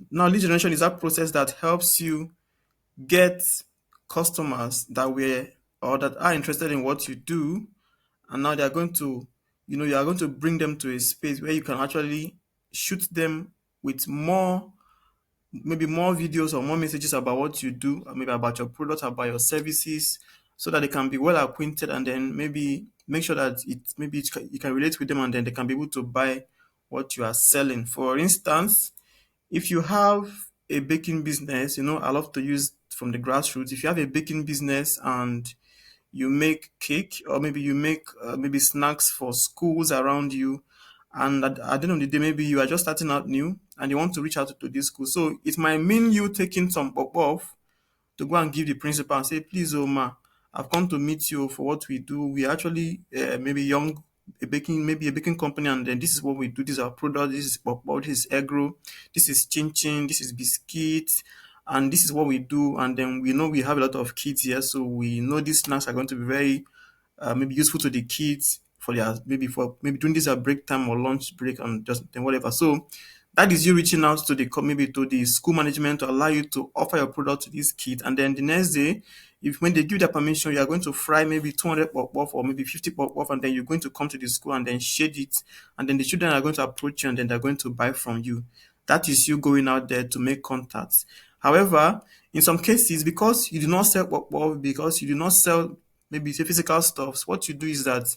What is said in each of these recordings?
Now lead generation is that process that helps you get customers that were or that are interested in what you do, and now they are going to, you are going to bring them to a space where you can actually shoot them with more, maybe more videos or more messages about what you do, or maybe about your product, about your services, so that they can be well acquainted, and then maybe make sure that you can relate with them, and then they can be able to buy what you are selling. For instance, if you have a baking business, I love to use from the grassroots. If you have a baking business and you make cake, or maybe you make maybe snacks for schools around you, and at the end of the day, maybe you are just starting out new and you want to reach out to this school. So it might mean you taking some pop off to go and give the principal and say, please, Oma, I've come to meet you for what we do. We actually maybe maybe a baking company, and then this is what we do. This is our product. This is pop, this is egg, this is chin chin, this is biscuit, and this is what we do. And then we know we have a lot of kids here, so we know these snacks are going to be very maybe useful to the kids for their maybe during this break time or lunch break and just then whatever. So that is you reaching out to maybe to the school management to allow you to offer your product to these kids, and then the next day, if when they give their permission, you are going to fry maybe 200 pop off or maybe 50 pop off, and then you're going to come to the school and then shade it, and then the children are going to approach you and then they're going to buy from you. That is you going out there to make contacts. However, in some cases, because you do not sell pop off, because you do not sell maybe say physical stuffs, what you do is that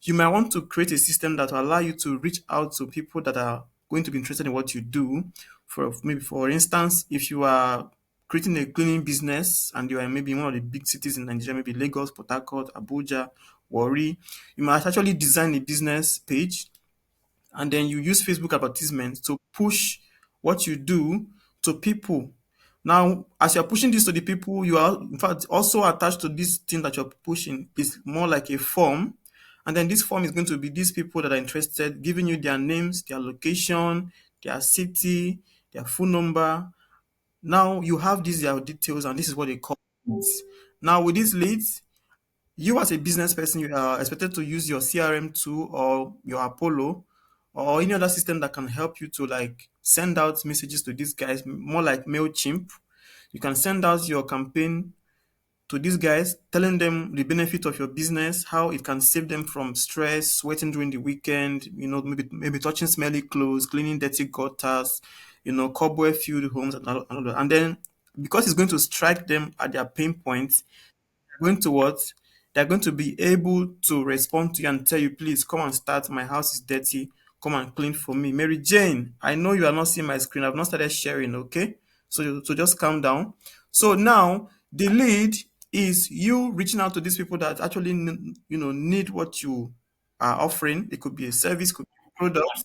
you might want to create a system that will allow you to reach out to people that are going to be interested in what you do. For instance, if you are creating a cleaning business and you are maybe in one of the big cities in Nigeria, maybe Lagos, Port Harcourt, Abuja, Warri, you might actually design a business page, and then you use Facebook advertisements to push what you do to people. Now, as you're pushing this to the people, you are in fact also attached to this thing that you're pushing is more like a form. And then this form is going to be these people that are interested, giving you their names, their location, their city, their phone number. Now you have these their details, and this is what they call leads. Now with these leads, you as a business person, you are expected to use your CRM tool or your Apollo or any other system that can help you to like send out messages to these guys, more like MailChimp. You can send out your campaign to these guys, telling them the benefit of your business, how it can save them from stress, sweating during the weekend, maybe touching smelly clothes, cleaning dirty gutters, cobweb filled homes and all that. And then because it's going to strike them at their pain points, going to what? They're going to be able to respond to you and tell you, please come and start. My house is dirty. Come and clean for me. Mary Jane, I know you are not seeing my screen. I've not started sharing, okay? So just calm down. So now the lead is you reaching out to these people that actually need what you are offering. It could be a service, could be a product,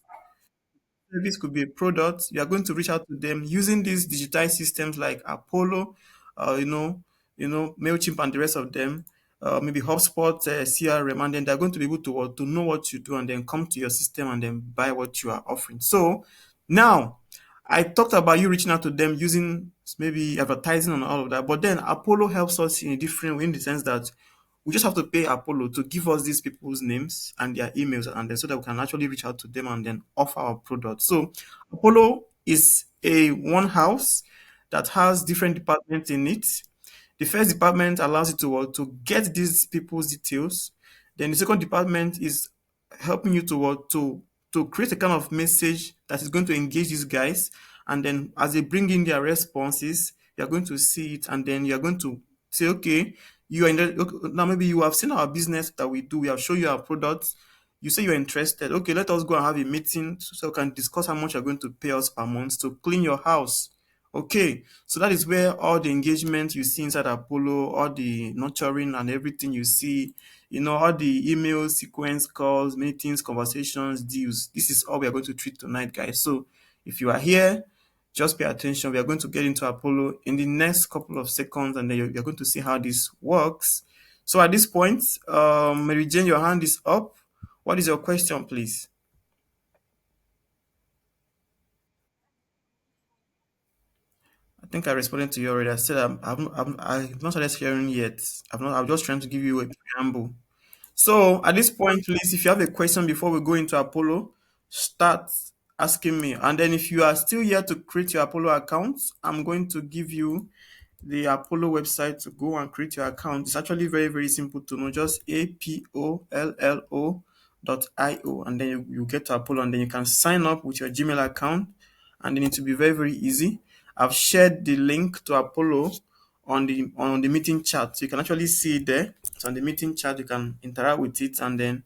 service could be a product. You are going to reach out to them using these digitized systems like Apollo, uh, you know, Mailchimp and the rest of them. Maybe HubSpot, CRM, and then they're going to be able to know what you do and then come to your system and then buy what you are offering. So now I talked about you reaching out to them using maybe advertising and all of that, but then Apollo helps us in a different way in the sense that we just have to pay Apollo to give us these people's names and their emails, and then so that we can actually reach out to them and then offer our product. So Apollo is a one house that has different departments in it. The first department allows you to get these people's details. Then the second department is helping you to create a kind of message that is going to engage these guys. And then as they bring in their responses, you're going to see it, and then you're going to say, okay, you are in the, okay, now maybe you have seen our business that we do, we have shown you our products. You say you're interested. Okay, let us go and have a meeting so we can discuss how much you're going to pay us per month to clean your house. Okay, so that is where all the engagement you see inside Apollo, all the nurturing and everything you see, all the emails, sequence calls, meetings, conversations, deals. This is all we are going to treat tonight, guys. So if you are here, just pay attention. We are going to get into Apollo in the next couple of seconds, and then you're going to see how this works. So at this point, Mary Jane, your hand is up. What is your question, please? I think I responded to you already. I said I've not started sharing yet. I'm just trying to give you a preamble. So at this point, please, if you have a question before we go into Apollo, start asking me. And then if you are still here to create your Apollo account, I'm going to give you the Apollo website to go and create your account. It's actually very, very simple to know. Just apollo.io, and then you get to Apollo, and then you can sign up with your Gmail account, and then it will be very, very easy. I've shared the link to Apollo on the meeting chat, so you can actually see it there. So on the meeting chat, you can interact with it, and then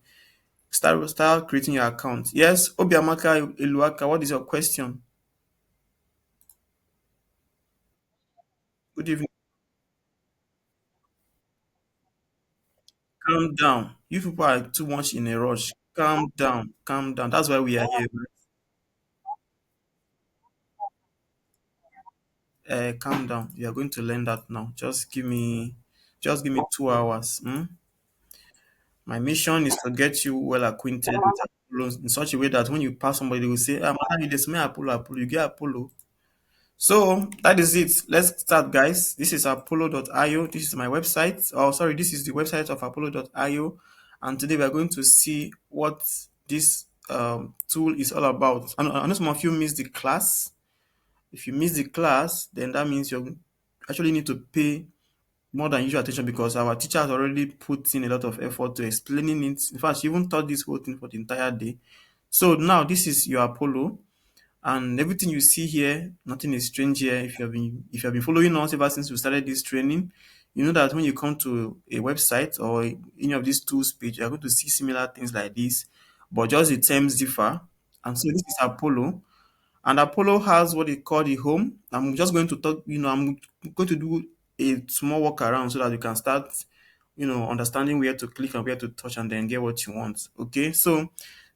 start creating your account. Yes, Obiamaka Eluaka, what is your question? Good evening. Calm down. You people are too much in a rush. Calm down. Calm down. That's why we are here. Calm down. You are going to learn that now. Just give me 2 hours. My mission is to get you well acquainted with Apollo in such a way that when you pass somebody, they will say, "Ah, man, this me Apollo, Apollo." You get Apollo. So that is it. Let's start, guys. This is apollo.io. This is my website. Oh, sorry, this is the website of apollo.io. And today we are going to see what this tool is all about. I know some of you missed the class. If you miss the class, then that means you actually need to pay more than usual attention because our teacher has already put in a lot of effort to explaining it. In fact, she even taught this whole thing for the entire day. So now this is your Apollo. And everything you see here, nothing is strange here. If you have been following us ever since we started this training, you know that when you come to a website or any of these tools page, you're going to see similar things like this, but just the terms differ. And so this is Apollo. And Apollo has what they call the home. I'm just going to talk, I'm going to do a small walk around so that you can start, understanding where to click and where to touch and then get what you want. Okay, so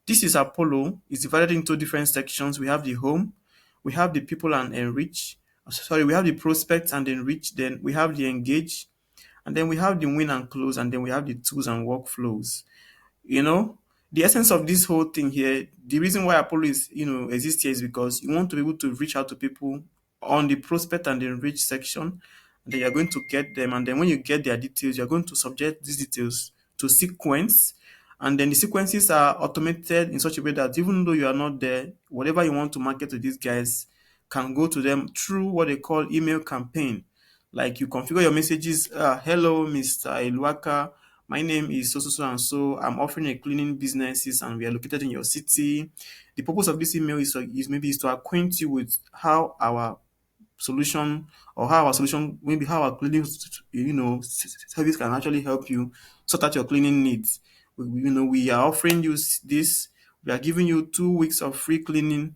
this is Apollo. It's divided into different sections. We have the home, we have the people and enrich. Sorry, we have the prospect and enrich. Then we have the engage, and then we have the win and close, and then we have the tools and workflows. You know, the essence of this whole thing here, the reason why Apollo is, exists here is because you want to be able to reach out to people on the prospect and the enrich section. And then you're going to get them. And then when you get their details, you're going to subject these details to sequence. And then the sequences are automated in such a way that even though you are not there, whatever you want to market to these guys can go to them through what they call email campaign. Like you configure your messages, hello, Mr. Iluaka. My name is so so so and so. I'm offering a cleaning businesses and we are located in your city. The purpose of this email is to acquaint you with how our solution maybe how our cleaning service can actually help you sort out your cleaning needs. We are offering you this. We are giving you 2 weeks of free cleaning,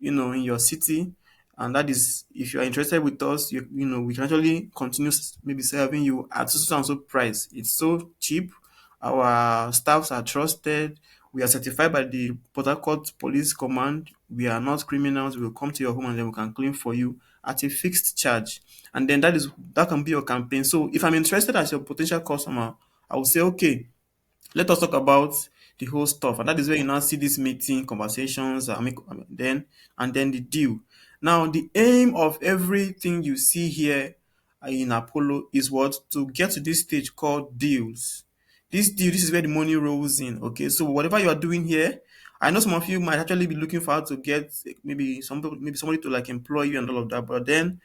in your city. And that is, if you are interested with us, we can actually continue maybe serving you at so and so price. It's so cheap. Our staffs are trusted. We are certified by the Port Harcourt Police Command. We are not criminals. We will come to your home and then we can clean for you at a fixed charge. And then that can be your campaign. So if I'm interested as your potential customer, I will say, okay, let us talk about the whole stuff. And that is where you now see this meeting, conversations, then the deal. Now, the aim of everything you see here in Apollo is what? To get to this stage called deals. This is where the money rolls in. Okay, so whatever you are doing here, I know some of you might actually be looking for how to get maybe somebody to like employ you and all of that, but then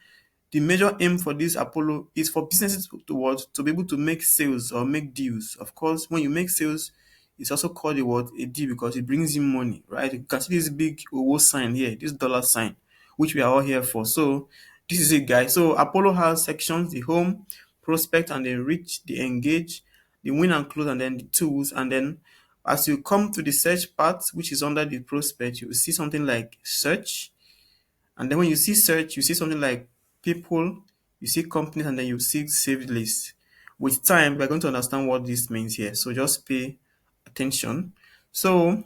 the major aim for this Apollo is for businesses to what? To be able to make sales or make deals. Of course, when you make sales, it's also called a what? A deal because it brings in money, right? You can see this big OWO sign here, this dollar sign, which we are all here for. So this is it, guys. So Apollo has sections: the home, prospect, and the enrich, the engage, the win and close, and then the tools. And then as you come to the search part, which is under the prospect, you will see something like search, and then when you see search, you see something like people, you see companies, and then you see saved list. With time, we're going to understand what this means here. So just pay attention. So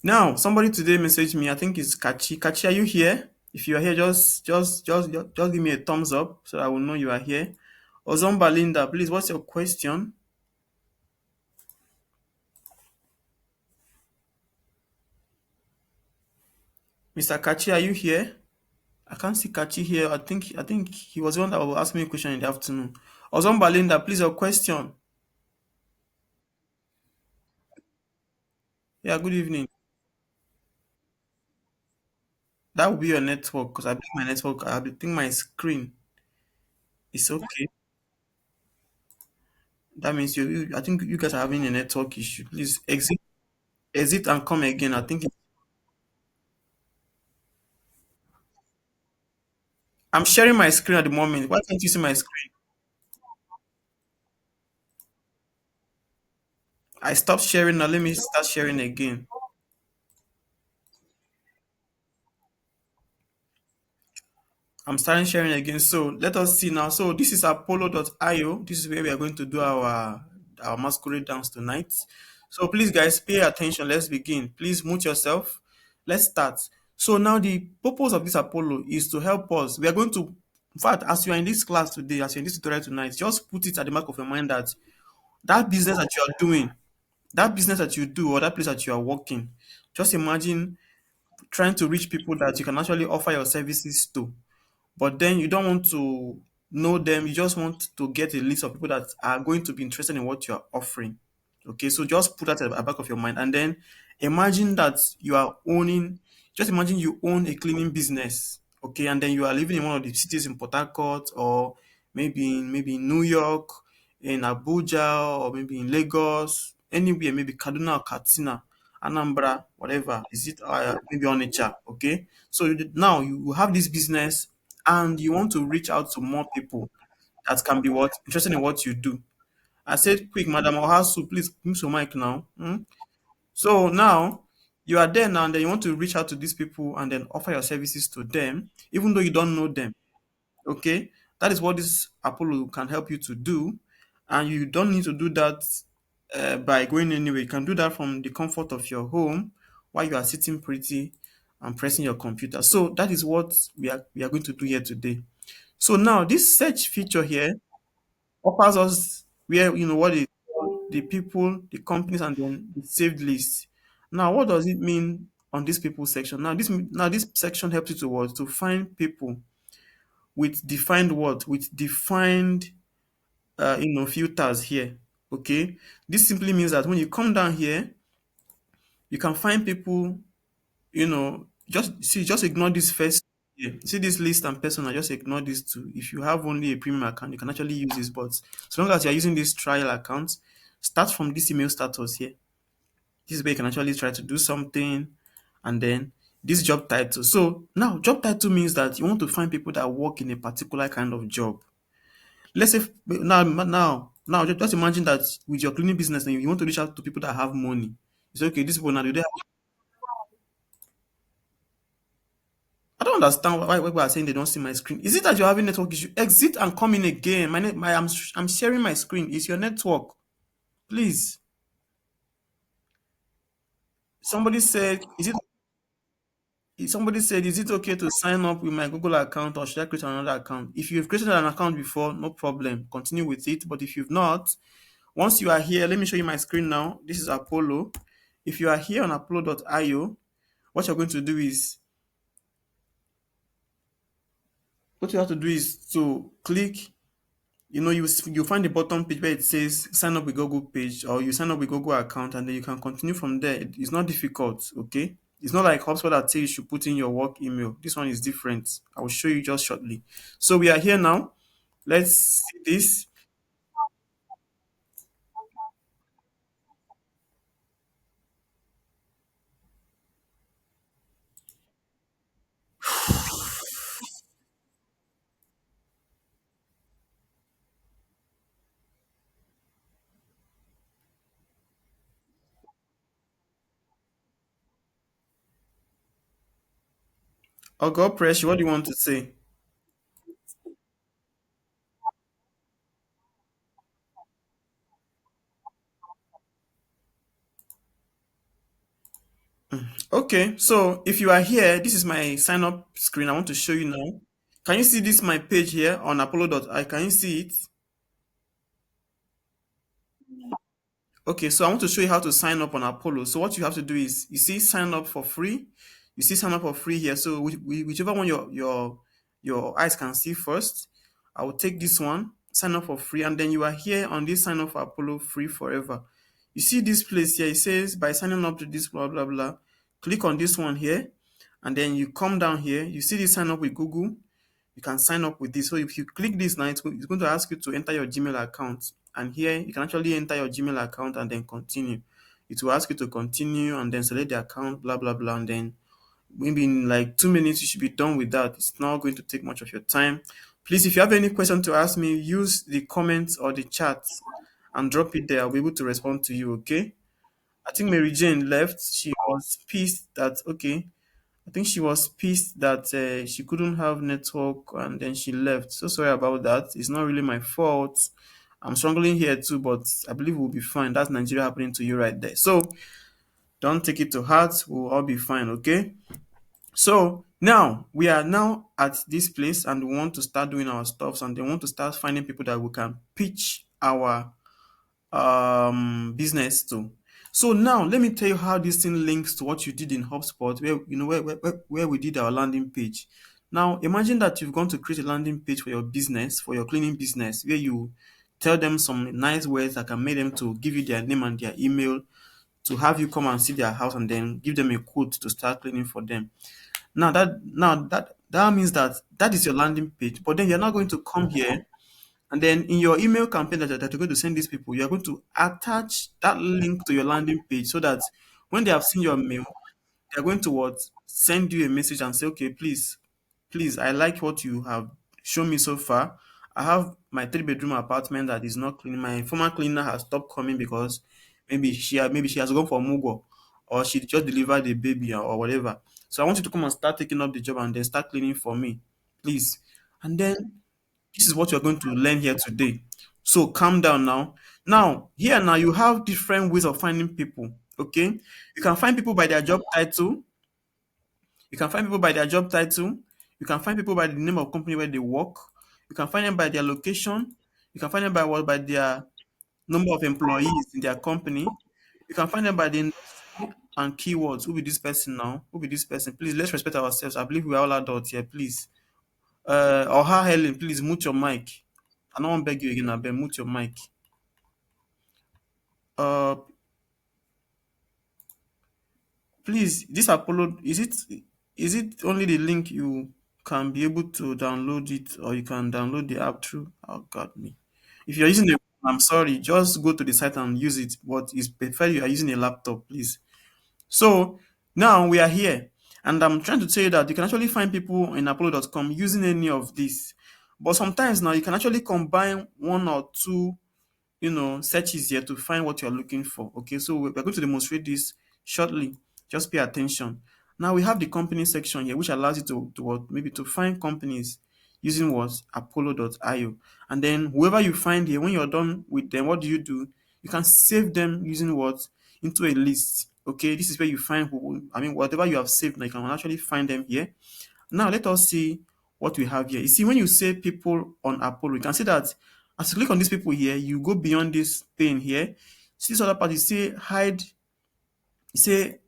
now somebody today messaged me. I think it's Kachi. Kachi, are you here? If you are here, just give me a thumbs up so I will know you are here. Ozomba Linda, please, what's your question? Mr. Kachi, are you here? I can't see Kachi here. I think he was the one that will ask me a question in the afternoon. Ozomba Linda, please, your question. Yeah, good evening. That will be your network because I think my network, I think my screen is okay. That means I think you guys are having a network issue. Please exit and come again. I think I'm sharing my screen at the moment. Why can't you see my screen? I stopped sharing now. Let me start sharing again. I'm starting sharing again. So let us see now. So this is apollo.io. This is where we are going to do our masquerade dance tonight. So please guys pay attention. Let's begin. Please mute yourself. Let's start. So now the purpose of this Apollo is to help us. We are going to, in fact, as you are in this class today, as you're in this tutorial tonight, just put it at the back of your mind that that business that you are doing, that business that you do, or that place that you are working, just imagine trying to reach people that you can actually offer your services to, but then you don't want to know them. You just want to get a list of people that are going to be interested in what you are offering. Okay, so just put that at the back of your mind, and then imagine that you are owning. Just imagine you own a cleaning business. Okay, and then you are living in one of the cities in Port Harcourt, or maybe in New York, in Abuja, or maybe in Lagos, anywhere, maybe Kaduna or Katsina, Anambra, whatever. Is it maybe Onitsha? Okay, so now you have this business and you want to reach out to more people that can be what interested in what you do. I said, quick, Madam Ohasu, please mute your mic now. So now you are there now, and then you want to reach out to these people and then offer your services to them, even though you don't know them. Okay, that is what this Apollo can help you to do, and you don't need to do that by going anywhere. You can do that from the comfort of your home while you are sitting pretty and pressing your computer. So that is what we are going to do here today. So now this search feature here offers us where what the people, the companies, and then the saved list. Now, what does it mean on this people section? Now this section helps you to what? To find people with defined what? With defined filters here. Okay. This simply means that when you come down here, you can find people, just ignore this first here. See this list and personal, just ignore these two. If you have only a premium account, you can actually use this, but so long as you're using this trial account, start from this email status here. This is where you can actually try to do something, and then this job title. So now job title means that you want to find people that work in a particular kind of job. Let's say now just imagine that with your cleaning business, and you want to reach out to people that have money. You say, okay, these people now do they have. I don't understand why people are saying they don't see my screen. Is it that you're having network issue? Exit and come in again. I'm sharing my screen. It's your network. Please. Somebody said, is it okay to sign up with my Google account, or should I create another account? If you've created an account before, no problem. Continue with it. But if you've not, once you are here, let me show you my screen now. This is Apollo. If you are here on apollo.io, what you're going to do is what you have to do is to click. You find the bottom page where it says sign up with Google page, or you sign up with Google account, and then you can continue from there. It's not difficult, okay? It's not like HubSpot that says you should put in your work email. This one is different. I will show you just shortly. So we are here now. Let's see this. Oh, God press you. What do you want to say? Okay, so if you are here, this is my sign up screen. I want to show you now. Can you see this my page here on apollo.i? Can you see it? Okay, so I want to show you how to sign up on Apollo. So what you have to do is, you see sign up for free. You see sign up for free here. So whichever one your eyes can see first, I will take this one, sign up for free, and then you are here on this sign up for Apollo free forever. You see this place here, it says by signing up to this blah blah blah. Click on this one here, and then you come down here, you see this sign up with Google. You can sign up with this. So if you click this now, it's going to ask you to enter your Gmail account. And here you can actually enter your Gmail account and then continue. It will ask you to continue and then select the account, blah, blah, blah. And then maybe in like 2 minutes, you should be done with that. It's not going to take much of your time. Please, if you have any question to ask me, use the comments or the chat and drop it there. I'll be able to respond to you, okay? I think Mary Jane left. She was pissed that, okay, I think she was pissed that she couldn't have network and then she left. So sorry about that. It's not really my fault. I'm struggling here too, but I believe we'll be fine. That's Nigeria happening to you right there. So don't take it to heart. We'll all be fine, okay? So now we are now at this place and we want to start doing our stuffs and they want to start finding people that we can pitch our business to. So now let me tell you how this thing links to what you did in HubSpot, where where we did our landing page. Now imagine that you've gone to create a landing page for your business, for your cleaning business, where you tell them some nice words that can make them to give you their name and their email to have you come and see their house and then give them a code to start cleaning for them. Now that means that that is your landing page, but then you're not going to come here and then in your email campaign that you're going to send these people, you're going to attach that link to your landing page so that when they have seen your mail, they're going to what? Send you a message and say, okay, please, I like what you have shown me so far. I have my three-bedroom apartment that is not clean. My former cleaner has stopped coming because maybe she has gone for mugo or she just delivered a baby or whatever. So I want you to come and start taking up the job and then start cleaning for me, please. And then this is what you're going to learn here today. So calm down now. Now, here now you have different ways of finding people. Okay. You can find people by their job title. You can find people by their job title. You can find people by the name of company where they work. You can find them by their location. You can find them by what by their number of employees in their company. You can find them by the industry and keywords. Who be this person now? Who be this person? Please let's respect ourselves. I believe we are all adults here, please. Oha Helen, please mute your mic. I don't want to beg you again, I beg mute your mic. Uh, please, this Apollo, is it only the link you can be able to download it, or you can download the app through? Oh God, me. If you're using I'm sorry, just go to the site and use it. But it's prefer you are using a laptop, please. So now we are here, and I'm trying to tell you that you can actually find people in Apollo.com using any of this. But sometimes now you can actually combine one or two searches here to find what you're looking for. Okay, so we're going to demonstrate this shortly. Just pay attention. Now we have the company section here, which allows you to what maybe to find companies using what Apollo.io. And then whoever you find here, when you're done with them, what do? You can save them using what into a list. Okay, this is where you find whatever you have saved now, you can actually find them here. Now let us see what we have here. You see, when you say people on Apollo, you can see that as you click on these people here, you go beyond this pane here. See this other part, you say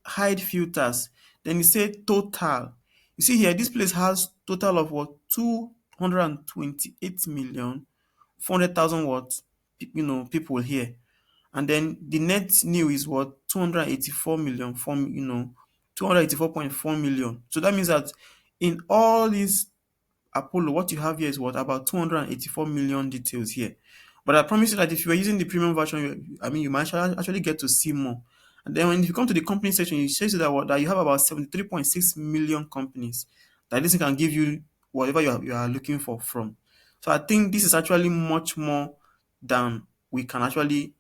hide filters. Then you say total. You see here, this place has total of what 228,400,000 what people here. And then the net new is what 284 million from 284.4 million. So that means that in all these Apollo, what you have here is what about 284 million details here. But I promise you that if you are using the premium version, you might actually get to see more. And then when you come to the company section, it shows you that you have about 73.6 million companies that this can give you whatever you are looking for from. So I think this is actually much more than we can actually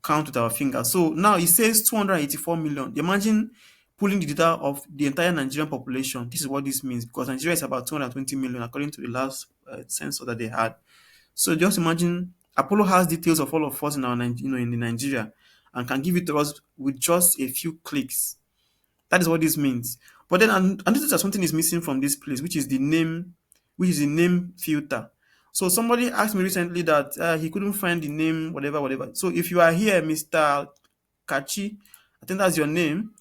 count with our fingers. So now it says 284 million. Imagine pulling the data of the entire Nigerian population. This is what this means because Nigeria is about 220 million according to the last census that they had. So just imagine Apollo has details of all of us in our in the Nigeria and can give it to us with just a few clicks. That is what this means. But then I noticed that something is missing from this place, which is the name filter. So somebody asked me recently that he couldn't find the name, whatever, whatever. So if you are here, Mr. Kachi, I think that's your name.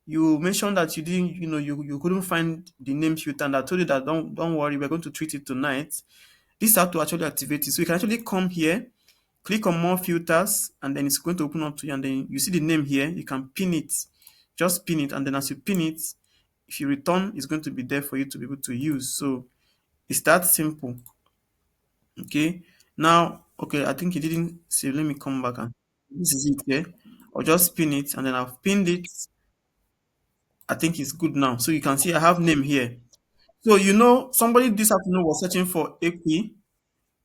You mentioned that you didn't, you couldn't find the name filter, and I told you that don't worry, we're going to treat it tonight. This is how to actually activate it. So you can actually come here, click on more filters, and then it's going to open up to you. And then you see the name here. You can pin it, just pin it, and then as you pin it, If you return, it's going to be there for you to be able to use. So it's that simple. Okay. Now, okay, I think you didn't see. Let me come back and this is it here. I'll just pin it and then I've pinned it. I think it's good now. So you can see I have name here. So somebody this afternoon was searching for Equi.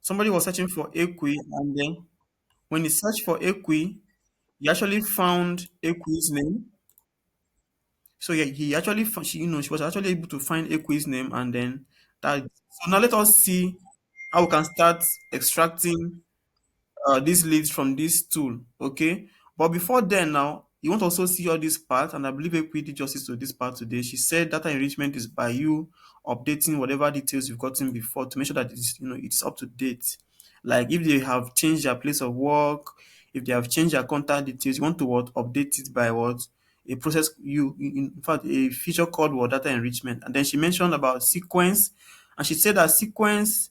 Somebody was searching for Equi, and then when he searched for Equi, he actually found Equi's name. So yeah, he actually she was actually able to find Equi's name, and then that. So now let us see how we can start extracting these leads from this tool. Okay, but before then, now you want to also see all this part, and I believe Equi did justice to this part today. She said data enrichment is by you updating whatever details you've gotten before to make sure that it's up to date. Like if they have changed their place of work, if they have changed their contact details, you want to update it by what a process in fact a feature called data enrichment. And then she mentioned about sequence, and she said that sequence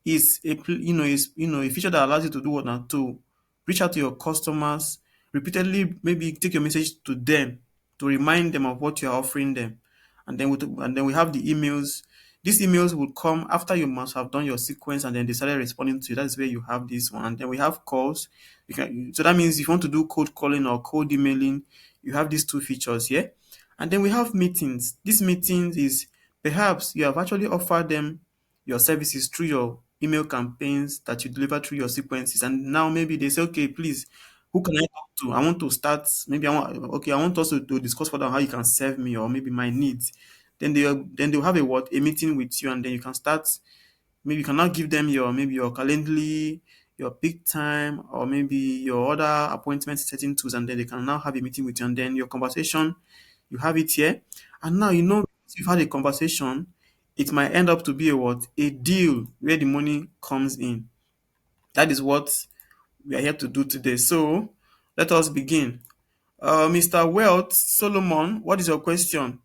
is a feature that allows you to do what now to reach out to your customers repeatedly, maybe take your message to them to remind them of what you're offering them. And then we have the emails. These emails will come after you must have done your sequence, and then they started responding to you. That's where you have this one. And then we have calls. So that means if you want to do cold calling or cold emailing, you have these two features here. And then we have meetings. These meetings is perhaps you have actually offered them your services through your email campaigns that you deliver through your sequences. And now maybe they say, okay, please, who can I talk to? I want to start, maybe I want us to discuss further how you can serve me or maybe my needs. Then they'll have a meeting with you, and then you can start. Maybe you cannot give them your Calendly, your peak time, or maybe your other appointment setting tools, and then they can now have a meeting with you, and then your conversation, you have it here. And now if you've had a conversation, it might end up to be a deal where the money comes in. That is what we are here to do today. So let us begin. Mr. Wealth Solomon, what is your question?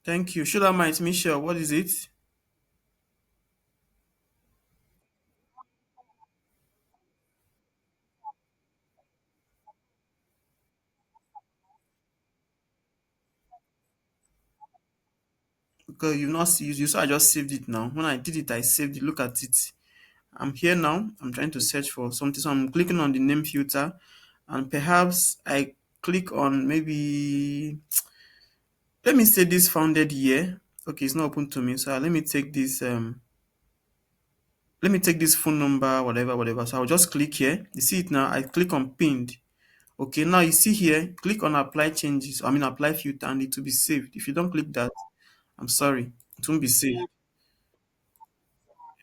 Thank you. Shulamite Michelle, what is it? Because you've not see you saw I just saved it now. When I did it, I saved it. Look at it. I'm here now. I'm trying to search for something. So I'm clicking on the name filter, and perhaps I click on maybe, let me say this founded year. Okay, it's not open to me. So let me take this phone number, whatever, whatever. So I'll just click here. You see it now. I click on pinned. Okay, now you see here, click on apply changes. I mean apply filter, and it will be saved. If you don't click that, I'm sorry, it won't be saved.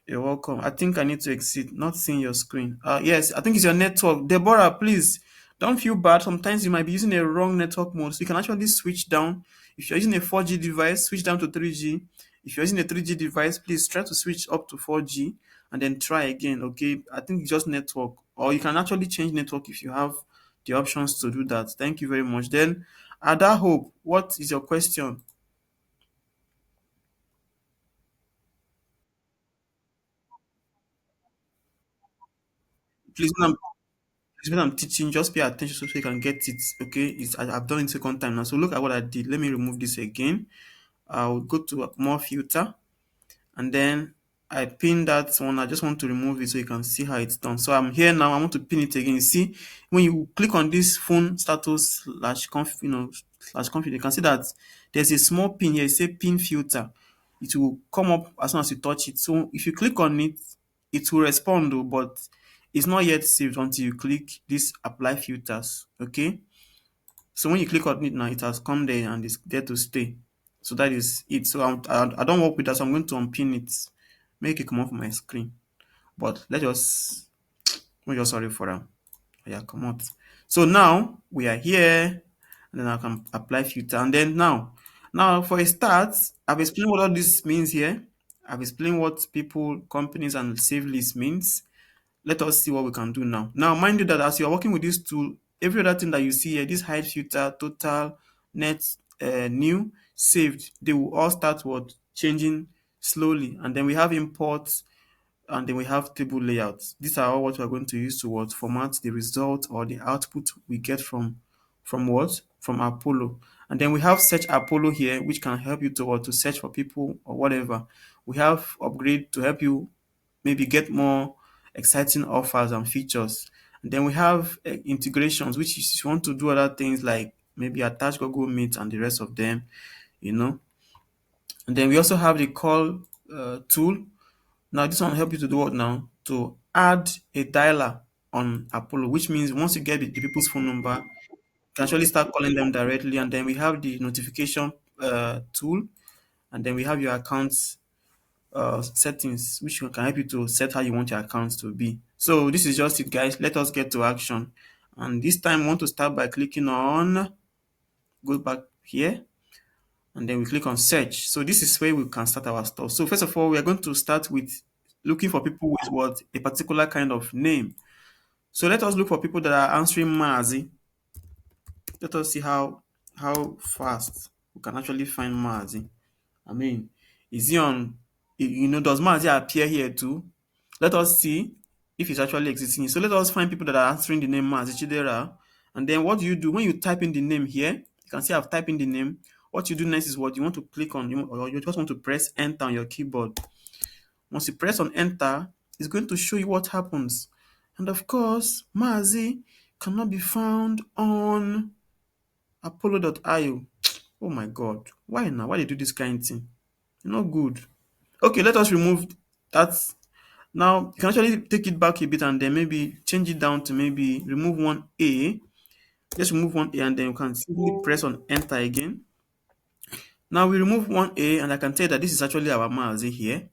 You're welcome. I think I need to exit, not seeing your screen. Yes, I think it's your network. Deborah, please don't feel bad. Sometimes you might be using a wrong network mode. So you can actually switch down. If you're using a 4G device, switch down to 3G. If you're using a 3G device, please try to switch up to 4G and then try again. Okay. I think it's just network. Or you can actually change network if you have the options to do that. Thank you very much. Then Ada Hope, what is your question? Please, when I'm teaching, just pay attention so you can get it. Okay, I've done it second time now. So look at what I did. Let me remove this again. I'll go to more filter, and then I pin that one. I just want to remove it so you can see how it's done. So I'm here now. I want to pin it again. You see, when you click on this phone status slash conf, slash config, you can see that there's a small pin here. It say pin filter. It will come up as soon as you touch it. So if you click on it, it will respond though, but it's not yet saved until you click this apply filters. Okay. So when you click on it now, it has come there and it's there to stay. So that is it. So I don't work with that. So I'm going to unpin it, make it come off my screen. But we're just sorry for that. Yeah, come out. So now we are here, and then I can apply filter. And then now for a start, I've explained what all this means here. I've explained what people, companies, and save list means. Let us see what we can do now. Now, mind you that as you're working with this tool, every other thing that you see here, this hide filter, total, net, new, saved, they will all start changing slowly. And then we have imports. and then we have table layouts. These are all what we're going to use to what format the result or the output we get from what from Apollo. And then we have search Apollo here, which can help you to what to search for people or whatever. We have upgrade to help you maybe get more exciting offers and features. And then we have integrations, which is if you want to do other things like maybe attach Google Meet and the rest of them, you know. And then we also have the call tool. Now this one will help you to do what now? To add a dialer on Apollo, which means once you get the people's phone number, you can actually start calling them directly. And then we have the notification tool, and then we have your accounts settings, which can help you to set how you want your accounts to be. So this is just it, guys. Let us get to action. And this time, we want to start by clicking on, go back here, and then we click on search. So this is where we can start our stuff. So first of all, we are going to start with looking for people with what a particular kind of name. So let us look for people that are answering Mazi. Let us see how fast we can actually find Mazi. I mean, is he on? Does Mazi appear here too? Let us see if it's actually existing. So let us find people that are answering the name Mazi Chidera. And then what do you do when you type in the name here? You can see I've typed in the name. What you do next is what you want to click on, or you just want to press enter on your keyboard. Once you press on enter, it's going to show you what happens. And of course, Mazi cannot be found on Apollo.io. Oh my God. Why now? Why they do this kind of thing? Not good. Okay, let us remove that. Now, you can actually take it back a bit and then maybe change it down to maybe remove one A. Just remove one A and then you can simply press on enter again. Now we remove one A and I can tell that this is actually our Mazi here.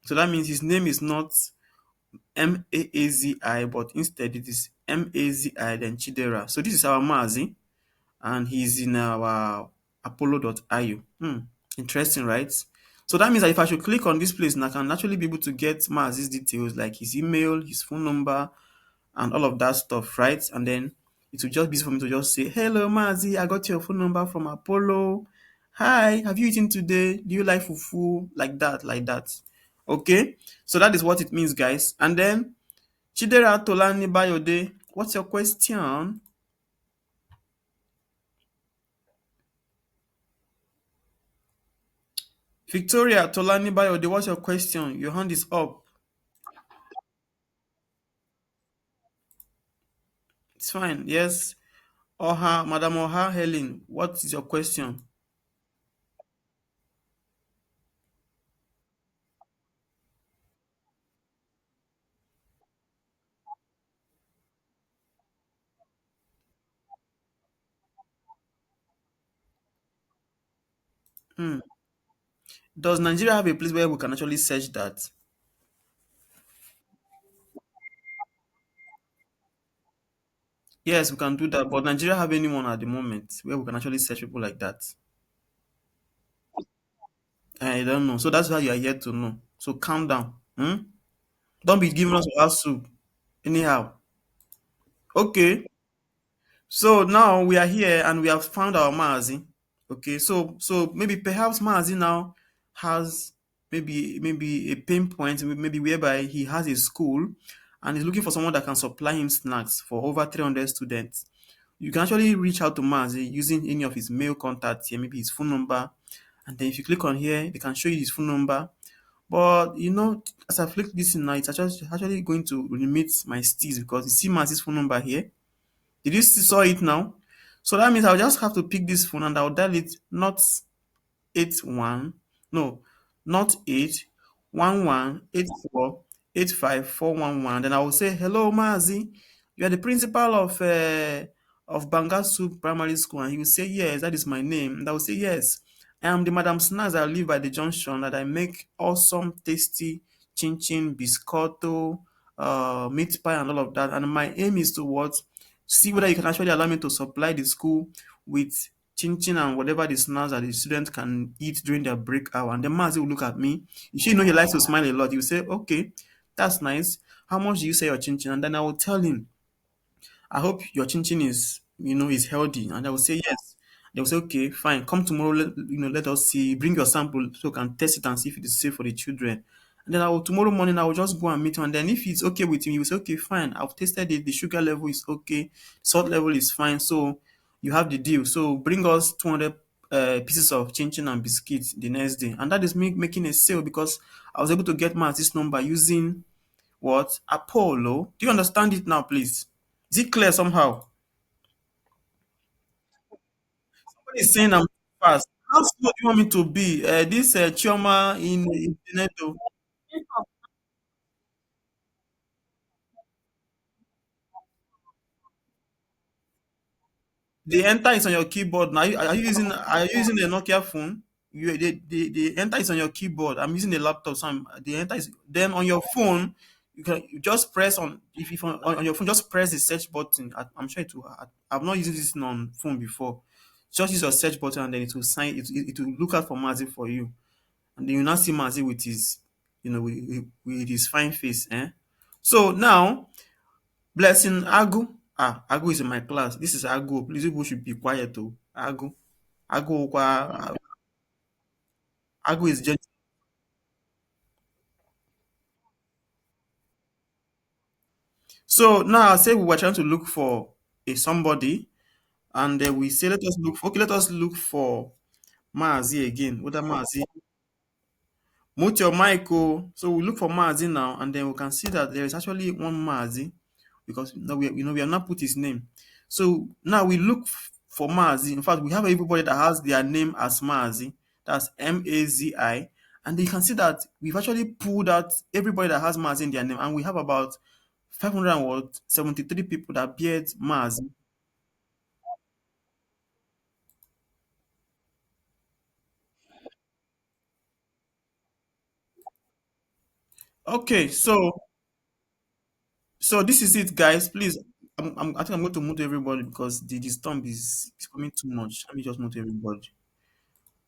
So that means his name is not Maazi, but instead it is Mazi then Chidera. So this is our Mazi and he's in our Apollo.io. Interesting, right? So that means that if I should click on this place, and I can actually be able to get Mazi's details like his email, his phone number, and all of that stuff, right? And then it will just be easy for me to just say, "Hello, Mazi, I got your phone number from Apollo. Hi, have you eaten today? Do you like fufu?" Like that, like that. Okay, so that is what it means, guys. And then Chidera Tolani Bayode, what's your question? Victoria Tolani Bayode, what's your question? Your hand is up. It's fine. Yes. Oha, Madam Oha Helen, what is your question? Hmm. Does Nigeria have a place where we can actually search that? Yes, we can do that. But Nigeria have anyone at the moment where we can actually search people like that? I don't know. So that's why you are here to know. So calm down. Don't be giving us our soup. Anyhow. Okay. So now we are here and we have found our Maazi. Okay, so maybe perhaps Maazi now has maybe a pain point, maybe whereby he has a school and is looking for someone that can supply him snacks for over 300 students. You can actually reach out to Maazi using any of his mail contacts here, maybe his phone number, and then if you click on here, they can show you his phone number. But as I click this in now, it's actually going to limit my steals because you see Maazi's phone number here. Did you see saw it now? So that means I'll just have to pick this phone and I'll dial it not 81, no, not 8 11 84 85 411. Then I will say, "Hello, Mazi. You are the principal of Bangasu Primary School." And he will say, "Yes, that is my name." And I will say, "Yes, I am the Madam Snacks that live by the junction that I make awesome, tasty chin chin, biscotto, meat pie, and all of that. And my aim is to what? See whether you can actually allow me to supply the school with chin chin and whatever the snacks that the students can eat during their break hour." And the Mazi will look at me. You should know he likes to smile a lot. He will say, "Okay, that's nice. How much do you say your chin chin?" And then I will tell him, "I hope your chin chin is healthy." And I will say, "Yes." They will say, "Okay, fine. Come tomorrow. Let us see. Bring your sample so we can test it and see if it is safe for the children." And then tomorrow morning I will just go and meet him. And then if it's okay with him, he will say, okay, fine. I've tested it. The sugar level is okay. Salt level is fine. So you have the deal. So bring us 200 pieces of chin chin and biscuits the next day. And that is me making a sale because I was able to get my this number using what? Apollo. Do you understand it now, please? Is it clear somehow? Somebody is saying I'm fast. How slow do you want me to be? This Chioma in Benedo. The enter is on your keyboard now. Are you using a Nokia phone? The enter is on your keyboard. I'm using a laptop, so the enter is then on your phone. You just press on if on your phone, just press the search button. I'm sure it will. I've not used this on phone before. Just use your search button and then it will sign. It will look out for Mazi for you, and then you now see Mazi with his, with his fine face. So now Blessing Agu. Agu is in my class. This is Agu. Please, people should be quiet too. Agu. Agu Agu is just so now I say we were trying to look for a somebody and we say let us look for Maazi again. What Maazi? Mute your mic. Oh. So we look for Maazi now and then we can see that there is actually one Maazi because no, we have not put his name. So now we look for Maazi. In fact, we have everybody that has their name as Maazi. That's Mazi, and you can see that we've actually pulled out everybody that has Maazi in their name, and we have about 573 people that bear Maazi. Okay, so this is it, guys. Please, I think I'm going to mute everybody because the storm is coming too much. Let me just mute everybody.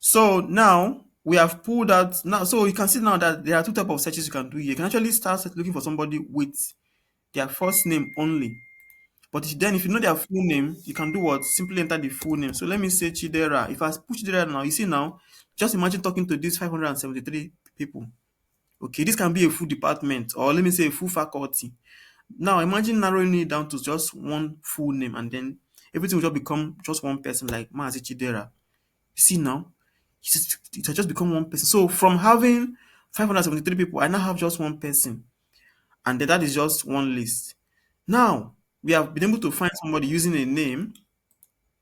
So now we have pulled out now. So you can see now that there are two types of searches you can do here. You can actually start looking for somebody with their first name only. But then if you know their full name, you can do what? Simply enter the full name. So let me say Chidera. If I put Chidera now, you see now, just imagine talking to these 573 people. Okay, this can be a full department or let me say a full faculty. Now imagine narrowing it down to just one full name and then everything will just become just one person like Maazi Chidera. You see now, it has just become one person. So from having 573 people, I now have just one person, and then that is just one list. Now we have been able to find somebody using a name.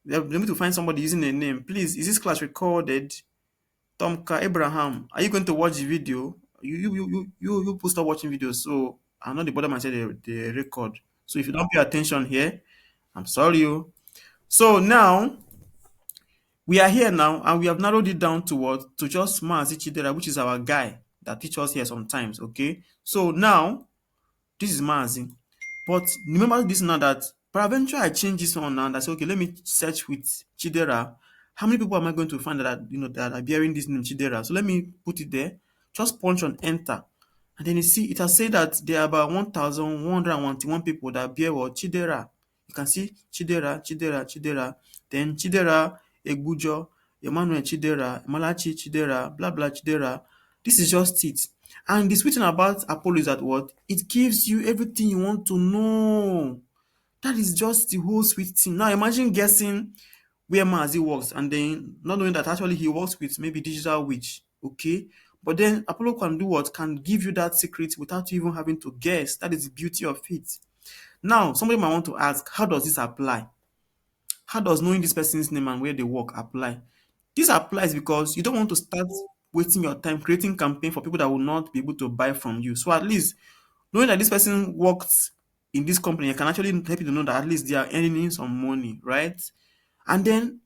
We have been able to find somebody using a name. Please, is this class recorded? Tomka Abraham, are you going to watch the video? You people stop watching videos, so I'm not the bottom myself the record. So if you don't pay attention here, I'm sorry. You. So now we are here now and we have narrowed it down to what? To just Maazi Chidera, which is our guy that teach us here sometimes, okay? So now, this is Maazi. But remember this now that peradventure I change this one now and I say, okay, let me search with Chidera. How many people am I going to find that are, that are bearing this name Chidera? So let me put it there. Just punch on enter. And then you see, it has said that there are about 1,191 people that bear what? Chidera. You can see Chidera, Chidera, Chidera. Then Chidera, Egbujo, Emmanuel Chidera, Malachi Chidera, blah, blah, Chidera. This is just it. And the sweet thing about Apollo is that what? It gives you everything you want to know. That is just the whole sweet thing. Now imagine guessing where Maazi works and then not knowing that actually he works with maybe Digital Witch. Okay. But then Apollo can do what? Can give you that secret without you even having to guess. That is the beauty of it. Now, somebody might want to ask, how does this apply? How does knowing this person's name and where they work apply? This applies because you don't want to start wasting your time creating campaign for people that will not be able to buy from you. So at least knowing that this person works in this company can actually help you to know that at least they are earning some money, right? And then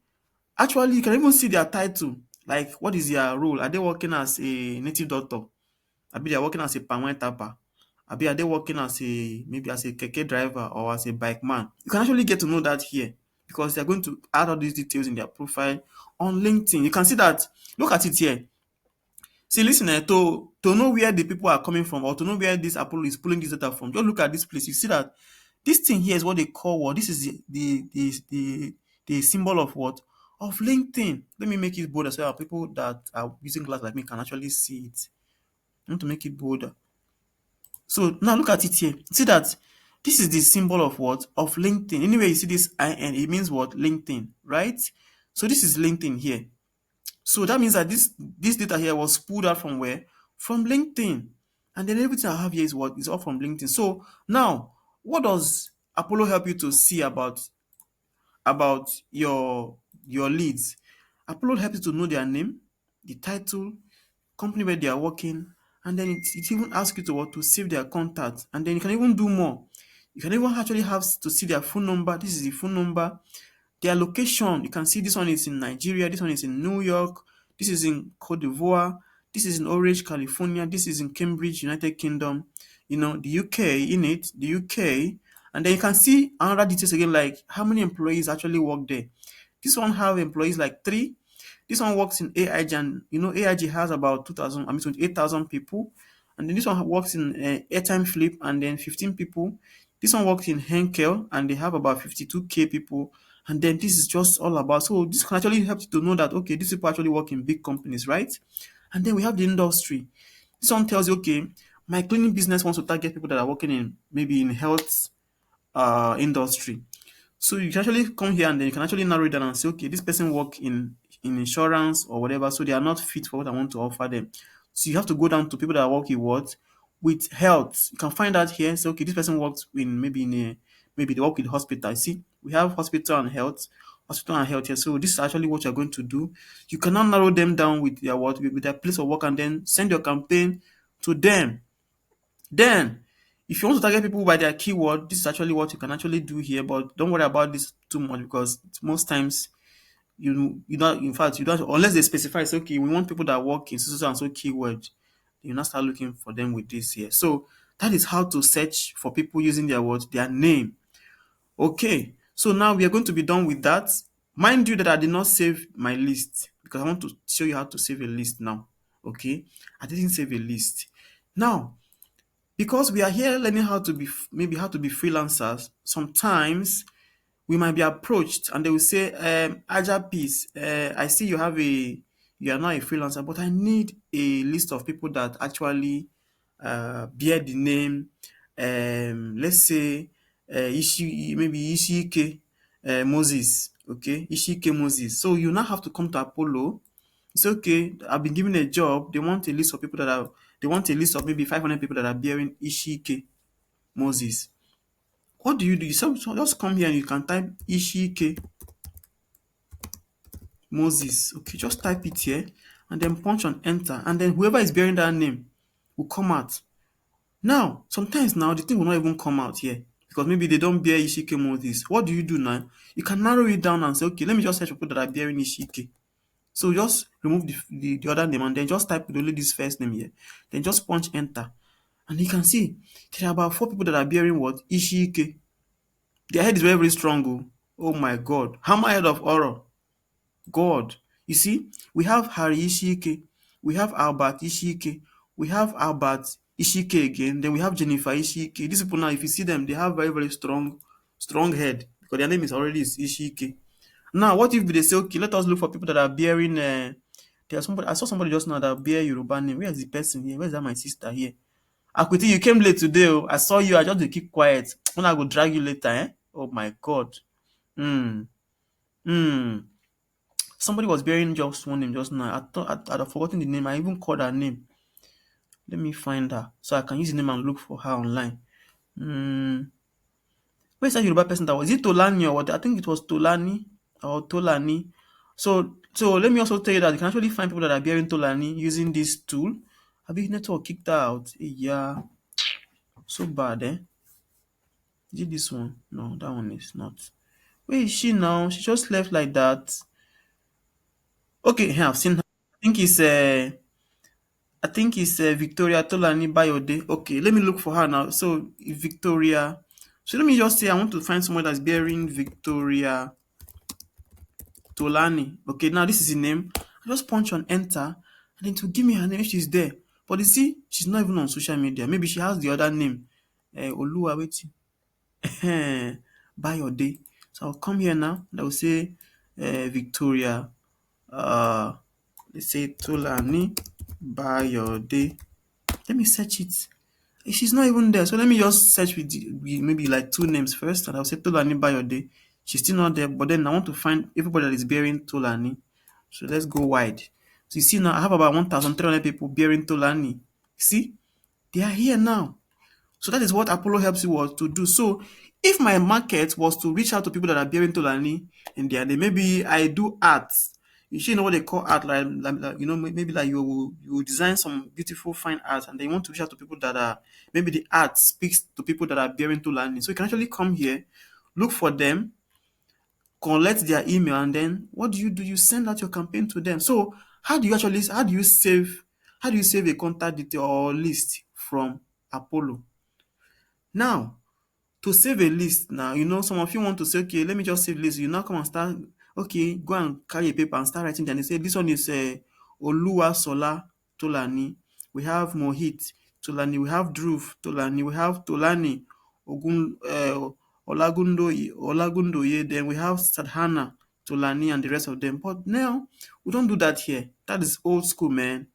actually you can even see their title. Like what is their role? Are they working as a native doctor? Abi they are working as a palm wine tapper? Abi are they working as a maybe as a keke driver or as a bike man? You can actually get to know that here because they're going to add all these details in their profile on LinkedIn. You can see that. Look at it here. See, listen, to know where the people are coming from or to know where this Apollo is pulling this data from, just look at this place. You see that this thing here is what they call what? This is the symbol of what? Of LinkedIn. Let me make it bold as well. People that are using glass like me can actually see it. I want to make it bolder. So now look at it here. See that this is the symbol of what? Of LinkedIn. Anyway, you see this IN, it means what? LinkedIn, right? So this is LinkedIn here. So that means that this data here was pulled out from where? From LinkedIn. And then everything I have here is what? Is all from LinkedIn. So now, what does Apollo help you to see about your leads? Apollo helps you to know their name, the title, company where they are working, and then it even asks you to what? To save their contact. And then you can even do more. You can even actually have to see their phone number. This is the phone number. Their location, you can see this one is in Nigeria, this one is in New York, this is in Cote d'Ivoire, this is in Orange, California, this is in Cambridge, United Kingdom, the UK in it, the UK. And then you can see another details again, like how many employees actually work there. This one have employees like three. This one works in AIG, and AIG has about 2,000, 28,000 people. And then this one works in Airtime Flip, and then 15 people. This one works in Henkel, and they have about 52K people. And then this is just all about. So this can actually help you to know that, okay, these people actually work in big companies, right? And then we have the industry. This one tells you, okay, my cleaning business wants to target people that are working in maybe in health industry. So you can actually come here and then you can actually narrow it down and say, okay, this person work in insurance or whatever, so they are not fit for what I want to offer them. So you have to go down to people that work in what? With health. You can find out here, say, okay, this person works in maybe they work with hospital. See, we have hospital and health here. So this is actually what you're going to do. You can now narrow them down with their what with their place of work and then send your campaign to them. Then, if you want to target people by their keyword, this is actually what you can actually do here. But don't worry about this too much because most times you don't. In fact, you don't unless they specify. It's okay. We want people that work in so and so keyword. You now start looking for them with this here. So that is how to search for people using their words, their name. Okay. So now we are going to be done with that. Mind you that I did not save my list because I want to show you how to save a list now. Okay. I didn't save a list. Now, because we are here learning how to be maybe how to be freelancers, sometimes we might be approached and they will say, Aja Peace, I see you are not a freelancer, but I need a list of people that actually bear the name, let's say maybe Ishike Moses, okay, Ishike Moses. So you now have to come to Apollo. It's okay. I've been given a job. They want a list of maybe 500 people that are bearing Ishike Moses. What do? You just come here and you can type Ishike Moses. Okay, just type it here and then punch on enter. And then whoever is bearing that name will come out. Now, sometimes now the thing will not even come out here because maybe they don't bear Ishike Moses. What do you do now? You can narrow it down and say, okay, let me just search for people that are bearing Ishike. So just remove the other name and then just type only this first name here. Then just punch enter. And you can see there are about 4 people that are bearing what? Ishike. Their head is very, very strong. Oh my God. Hammerhead of horror. God. You see, we have Harry Ishike. We have Albert Ishike. We have Albert Ishike again. Then we have Jennifer Ishike. These people now, if you see them, they have very, very strong head because their name is already Ishike. Now, what if they say, okay, let us look for people that are bearing. There's somebody. I saw somebody just now that bear Yoruba name. Where is the person here? Where is that my sister here? Akwiti, you came late today. Oh. I saw you. I just dey keep quiet. When I go drag you later, eh? Oh my God. Hmm. Hmm. Somebody was bearing just one name just now. I thought I'd have forgotten the name. I even called her name. Let me find her so I can use the name and look for her online. Hmm. Where's that Yoruba person that was? Is it Tolani or what? I think it was Tolani or Tolani. So let me also tell you that you can actually find people that are bearing Tolani using this tool. Have you network kicked her out? Yeah, so bad, eh? Is it this one? No, that one is not. Where is she now? She just left like that. Okay, yeah, I've seen her. I think it's Victoria Tolani Bayode. Okay, let me look for her now. So Victoria. So let me just say I want to find someone that's bearing Victoria Tolani. Okay, now this is the name. I just punch on enter and then to give me her name if she's there. But you see, she's not even on social media. Maybe she has the other name. Oluwa waiting. Bayode. So I'll come here now and I will say Victoria. Uh, let's say Tolani Bayode. Let me search it. She's not even there. So let me just search with, maybe like two names first, and I'll say Tolani Bayode. She's still not there, but then I want to find everybody that is bearing Tolani. So let's go wide. So you see now, I have about 1,300 people bearing Tolani. See, they are here now. So that is what Apollo helps you was to do. So if my market was to reach out to people that are bearing Tolani in their name, maybe I do art. You should know what they call art, like, maybe like you design some beautiful fine art, and then you want to reach out to people that are, maybe the art speaks to people that are bearing Tolani. So you can actually come here, look for them, collect their email, and then what do? You send out your campaign to them. So how do you save a contact detail or list from Apollo? Now, to save a list now, some of you want to say, okay, let me just save list. You now come and start, okay, go and carry a paper and start writing down. They say, this one is Oluwa Sola Tolani. We have Mohit Tolani. We have Dhruv Tolani. We have Tolani Olagundoye. Then we have Sadhana Tolani and the rest of them. But now, we don't do that here. That is old school, man.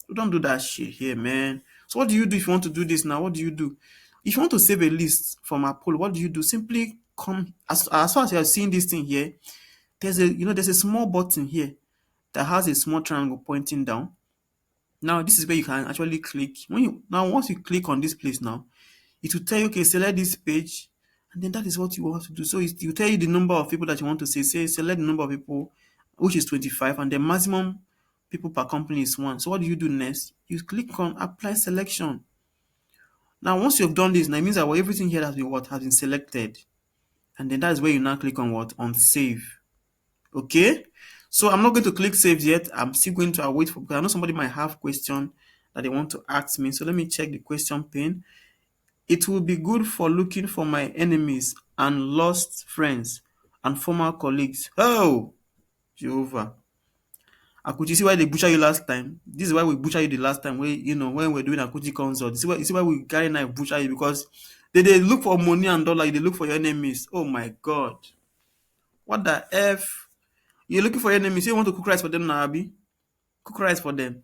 We don't do that shit here, man. So what do you do if you want to do this now? What do you do? If you want to save a list from Apollo, what do you do? Simply come, as far as you are seeing this thing here, there's a small button here that has a small triangle pointing down. Now this is where you can actually click. Once you click on this place now, it will tell you, okay, select this page, and then that is what you want to do. So it will tell you the number of people that you want to say select the number of people, which is 25, and the maximum people per company is 1. So what do you do next? You click on apply selection. Now, once you've done this, now it means that everything here has been selected. And then that's where you now click on what? On save. Okay? So I'm not going to click save yet. I'm still going to wait for, because I know somebody might have question that they want to ask me. So let me check the question pane. It will be good for looking for my enemies and lost friends and former colleagues. Oh, Jehovah. Akuchi, see why they butcher you last time? This is why we butcher you the last time when we're doing Akuchi consult. You see why we carry knife butcher you, because they look for money and dollar, they look for your enemies. Oh my god. What the F? You're looking for your enemies, you want to cook rice for them now, Abi? Cook rice for them.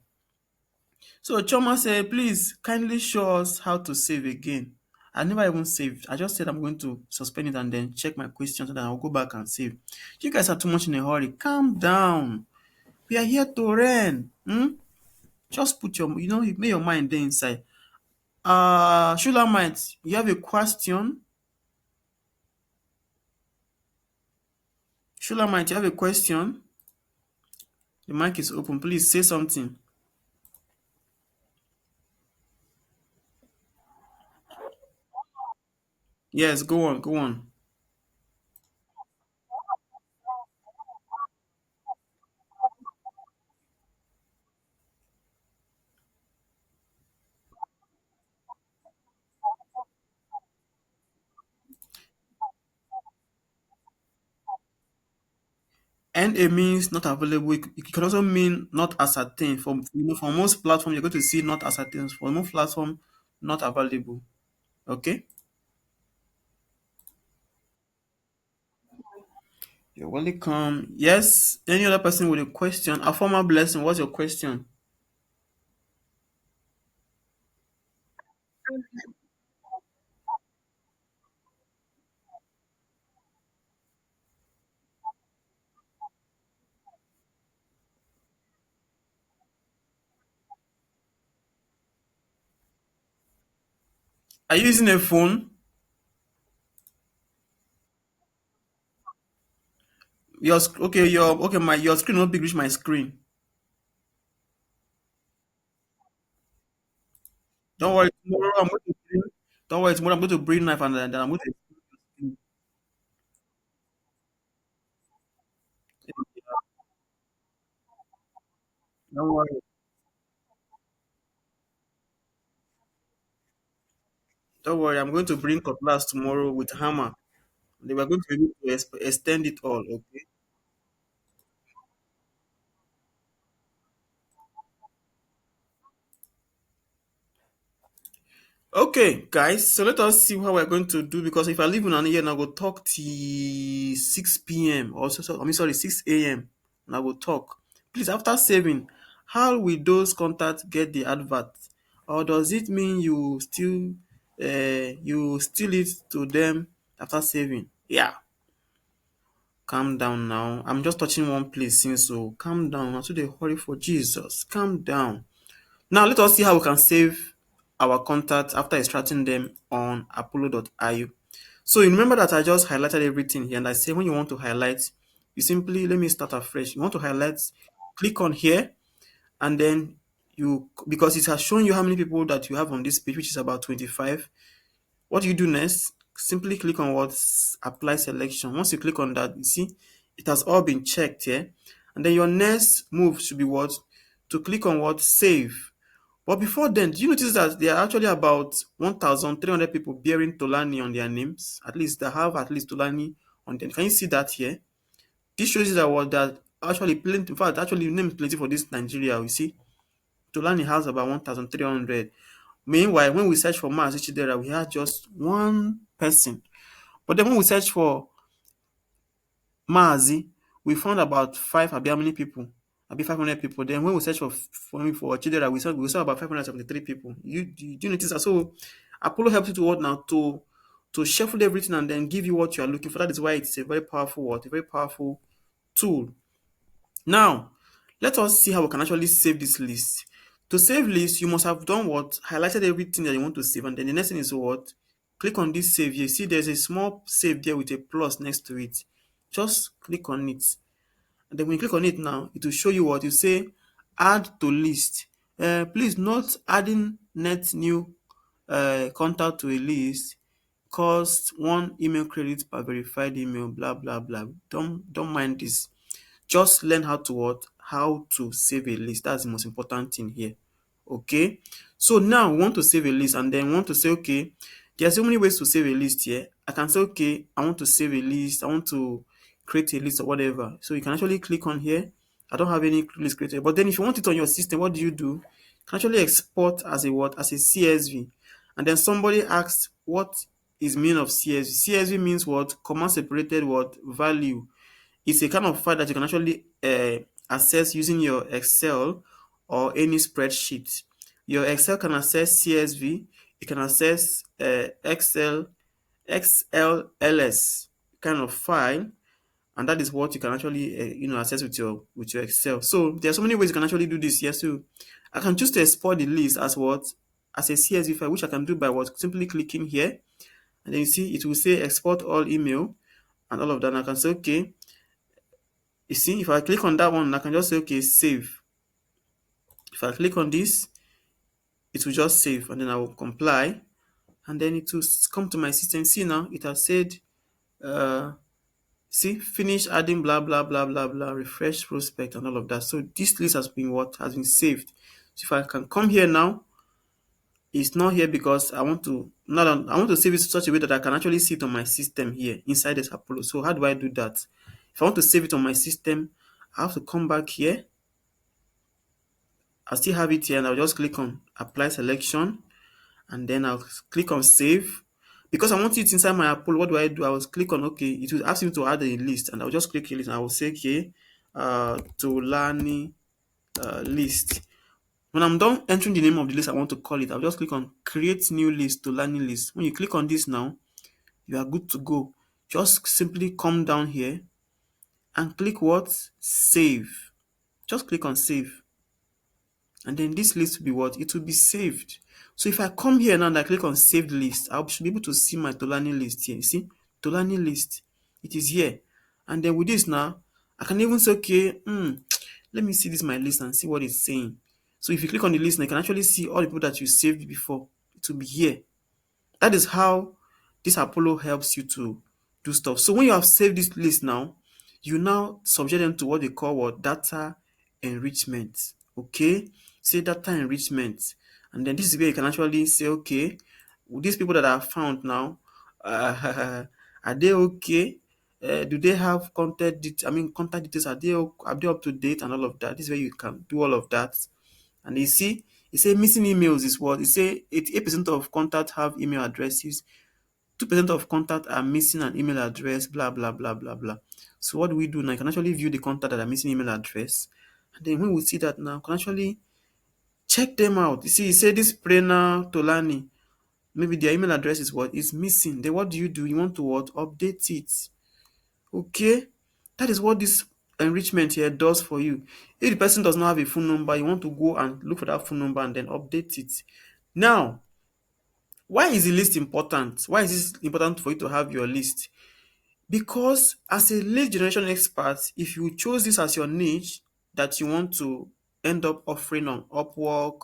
So Choma said, please kindly show us how to save again. I never even saved. I just said I'm going to suspend it and then check my questions, and then I'll go back and save. You guys are too much in a hurry. Calm down. We are here to learn. Just put make your mind there inside. Shulamite, you have a question? Shulamite, you have a question? The mic is open. Please say something. Yes, go on, go on. NA means not available. It can also mean not ascertained. For most platforms, you're going to see not ascertained. For most platform, not available. Okay. You're welcome. Yes. Any other person with a question? A former blessing. What's your question? Are you using a phone? Your screen will not big reach my screen. Don't worry. Tomorrow I'm going to bring. Don't worry. Tomorrow I'm going to bring knife, and then I'm going to. Don't worry. Don't worry. I'm going to bring cutlass tomorrow with hammer. They were going to be able to extend it all. Okay. Okay, guys. So let us see how we're going to do, because if I leave on here and I go talk till 6 p.m. Also, I mean, sorry, 6 a.m. and I will talk. Please, after saving, how will those contacts get the advert or does it mean you steal it to them after saving? Yeah, calm down now. I'm just touching one place since, so calm down. Not today, hurry for Jesus. Calm down. Now let us see how we can save our contacts after extracting them on apollo.io. So you remember that I just highlighted everything here, and I say when you want to highlight, you simply, let me start afresh. You want to highlight, click on here, and then you, because it has shown you how many people that you have on this page, which is about 25. What you do next, simply click on what apply selection. Once you click on that, you see it has all been checked here. And then your next move should be what? To click on what? Save. But before then, do you notice that there are actually about 1,300 people bearing Tolani on their names? At least they have at least Tolani on them. Can you see that here? This shows you that what that actually plenty. In fact, actually name plenty for this Nigeria. You see, Tolani has about 1,300. Meanwhile, when we search for Mars Ichidera, we had just one person. But then when we search for Maazi, we found about five, abi how many people? Abi 500 people. Then when we search for Chidera, we saw about 573 people. You notice that? So Apollo helps you to what now? To shuffle everything and then give you what you are looking for. That is why it's a very powerful what? A very powerful tool. Now, let us see how we can actually save this list. To save list, you must have done what? Highlighted everything that you want to save. And then the next thing is what? Click on this save here. See, there's a small save there with a plus next to it. Just click on it. And then when you click on it now, it will show you what you say, add to list. Please note adding net new contact to a list costs one email credit per verified email, blah blah blah. Don't mind this. Just learn how to what? How to save a list. That's the most important thing here. Okay. So now we want to save a list and then we want to say, okay, there are so many ways to save a list here. I can say, okay, I want to save a list. I want to create a list or whatever. So you can actually click on here. I don't have any list created. But then if you want it on your system, what do? You can actually export as a what? As a CSV. And then somebody asks, what is mean of CSV? CSV means what? Command separated what? Value. It's a kind of file that you can actually access using your Excel or any spreadsheet. Your Excel can access CSV, you can access Excel, XLLS kind of file, and that is what you can actually access with your Excel. So there are so many ways you can actually do this here. So I can choose to export the list as what? As a CSV file, which I can do by what? Simply clicking here, and then you see it will say export all email and all of that. And I can say okay. You see, if I click on that one, I can just say, okay, save. If I click on this, it will just save and then I will comply and then it will come to my system. See now, it has said, uh, see, finish adding blah, blah, blah, blah, blah, refresh prospect and all of that. So this list has been what? Has been saved. So if I can come here now, it's not here because I want to, not I want to save it in such a way that I can actually see it on my system here inside this Apollo. So how do I do that? If I want to save it on my system, I have to come back here. I still have it here and I'll just click on apply selection and then I'll click on save. Because I want it inside my Apollo, what do? I will click on okay, it will ask me to add a list and I'll just click a list and I will say okay, Tolani list. When I'm done entering the name of the list I want to call it, I'll just click on create new list, Tolani list. When you click on this now, you are good to go. Just simply come down here and click what? Save. Just click on save. And then this list will be what? It will be saved. So if I come here now and I click on saved list, I should be able to see my Tolani list here. You see? Tolani list. It is here. And then with this now, I can even say, okay, let me see this my list and see what it's saying. So if you click on the list now, you can actually see all the people that you saved before. It will be here. That is how this Apollo helps you to do stuff. So when you have saved this list now, you now subject them to what they call what? Data enrichment. Okay? Say data enrichment. And then this is where you can actually say, okay, these people that are found now, are they okay? Do they have contact details? Are they up to date and all of that? This is where you can do all of that. And you see, it say missing emails is what? It say 88% of contacts have email addresses, 2% of contacts are missing an email address, blah blah blah blah blah. So what do we do now? You can actually view the contact that are missing email address. And then when we see that now, you can actually Check them out. You see, you say this Prena Tolani, maybe their email address is what is missing. Then what do? You want to what? Update it. Okay? That is what this enrichment here does for you. If the person does not have a phone number, you want to go and look for that phone number and then update it. Now, why is the list important? Why is this important for you to have your list? Because as a lead generation expert, if you chose this as your niche that you want to end up offering on Upwork,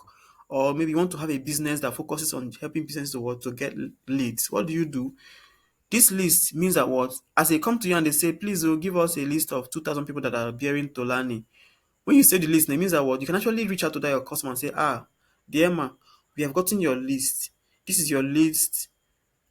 or maybe you want to have a business that focuses on helping businesses to what to get leads, what do you do? This list means that what, as they come to you and they say, please give us a list of 2,000 people that are bearing Tolani. When you say the list, it means that what, you can actually reach out to that your customer and say, dear ma, we have gotten your list. This is your list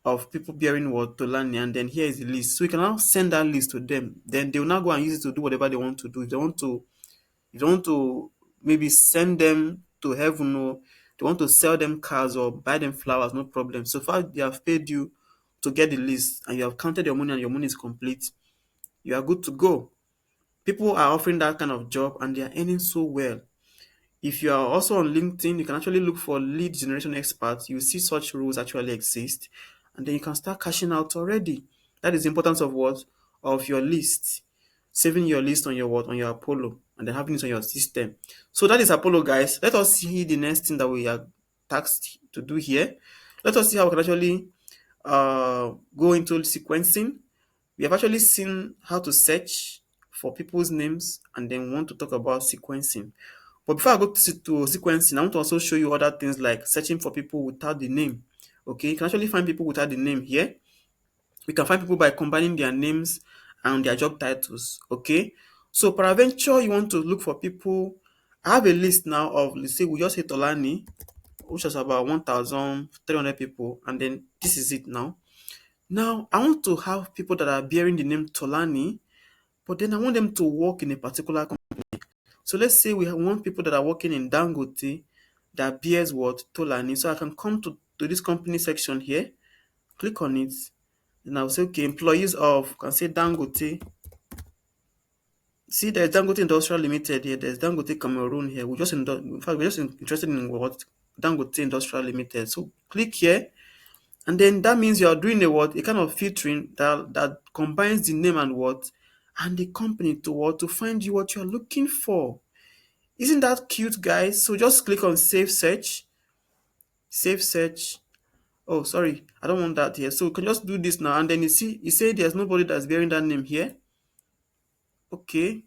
of people bearing what Tolani, and then here is the list. So you can now send that list to them. Then they will now go and use it to do whatever they want to do. If they want to maybe send them to heaven, or they want to sell them cars or buy them flowers, no problem. So far they have paid you to get the list and you have counted your money and your money is complete, you are good to go. People are offering that kind of job and they are earning so well. If you are also on LinkedIn, you can actually look for lead generation experts. You see such roles actually exist, and then you can start cashing out already. That is the importance of what? Of your list. Saving your list on your what? On your Apollo, and then having it on your system. So that is Apollo, guys. Let us see the next thing that we are tasked to do here. Let us see how we can actually go into sequencing. We have actually seen how to search for people's names, and then we want to talk about sequencing. But before I go to sequencing, I want to also show you other things like searching for people without the name. Okay, you can actually find people without the name here. We can find people by combining their names and their job titles. Okay, so peradventure you want to look for people. I have a list now of, let's say we just hit Tolani, which is about 1,300 people, and then this is it now. Now I want to have people that are bearing the name Tolani, but then I want them to work in a particular company. So let's say we want people that are working in Dangote that bears what? Tolani. So I can come to this company section here, click on it, and I'll say, okay, employees of, can say Dangote. See, there's Dangote Industrial Limited here, there's Dangote Cameroon here. In fact, we're just interested in what? Dangote Industrial Limited. So click here, and then that means you are doing a what? A kind of filtering that combines the name and what? And the company to what? To find you what you're looking for. Isn't that cute, guys? So just click on save search. Save search. Oh, sorry, I don't want that here. So you can just do this now, and then you say there's nobody that's bearing that name here. Okay.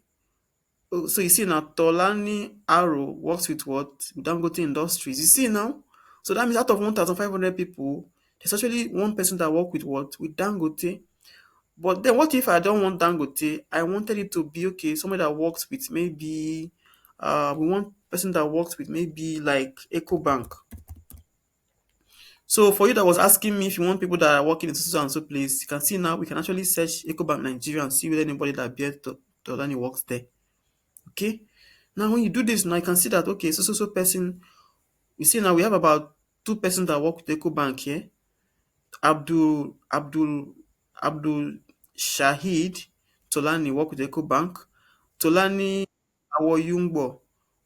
Oh, so you see now, Tolani Arrow works with what? Dangote Industries. You see now? So that means out of 1,500 people, there's actually one person that work with what? With Dangote. But then what if I don't want Dangote? I wanted it to be, okay, somebody that works with maybe, we want person that works with maybe like EcoBank. So for you that was asking me if you want people that are working in so and so place, you can see now we can actually search EcoBank Nigeria and see whether anybody that bears Tolani works there. Okay. Now when you do this, now you can see that, okay, so person. You see now we have about two persons that work with EcoBank here. Abdul Abdul Abdul Shahid Tolani work with EcoBank. Tolani Awoyungbo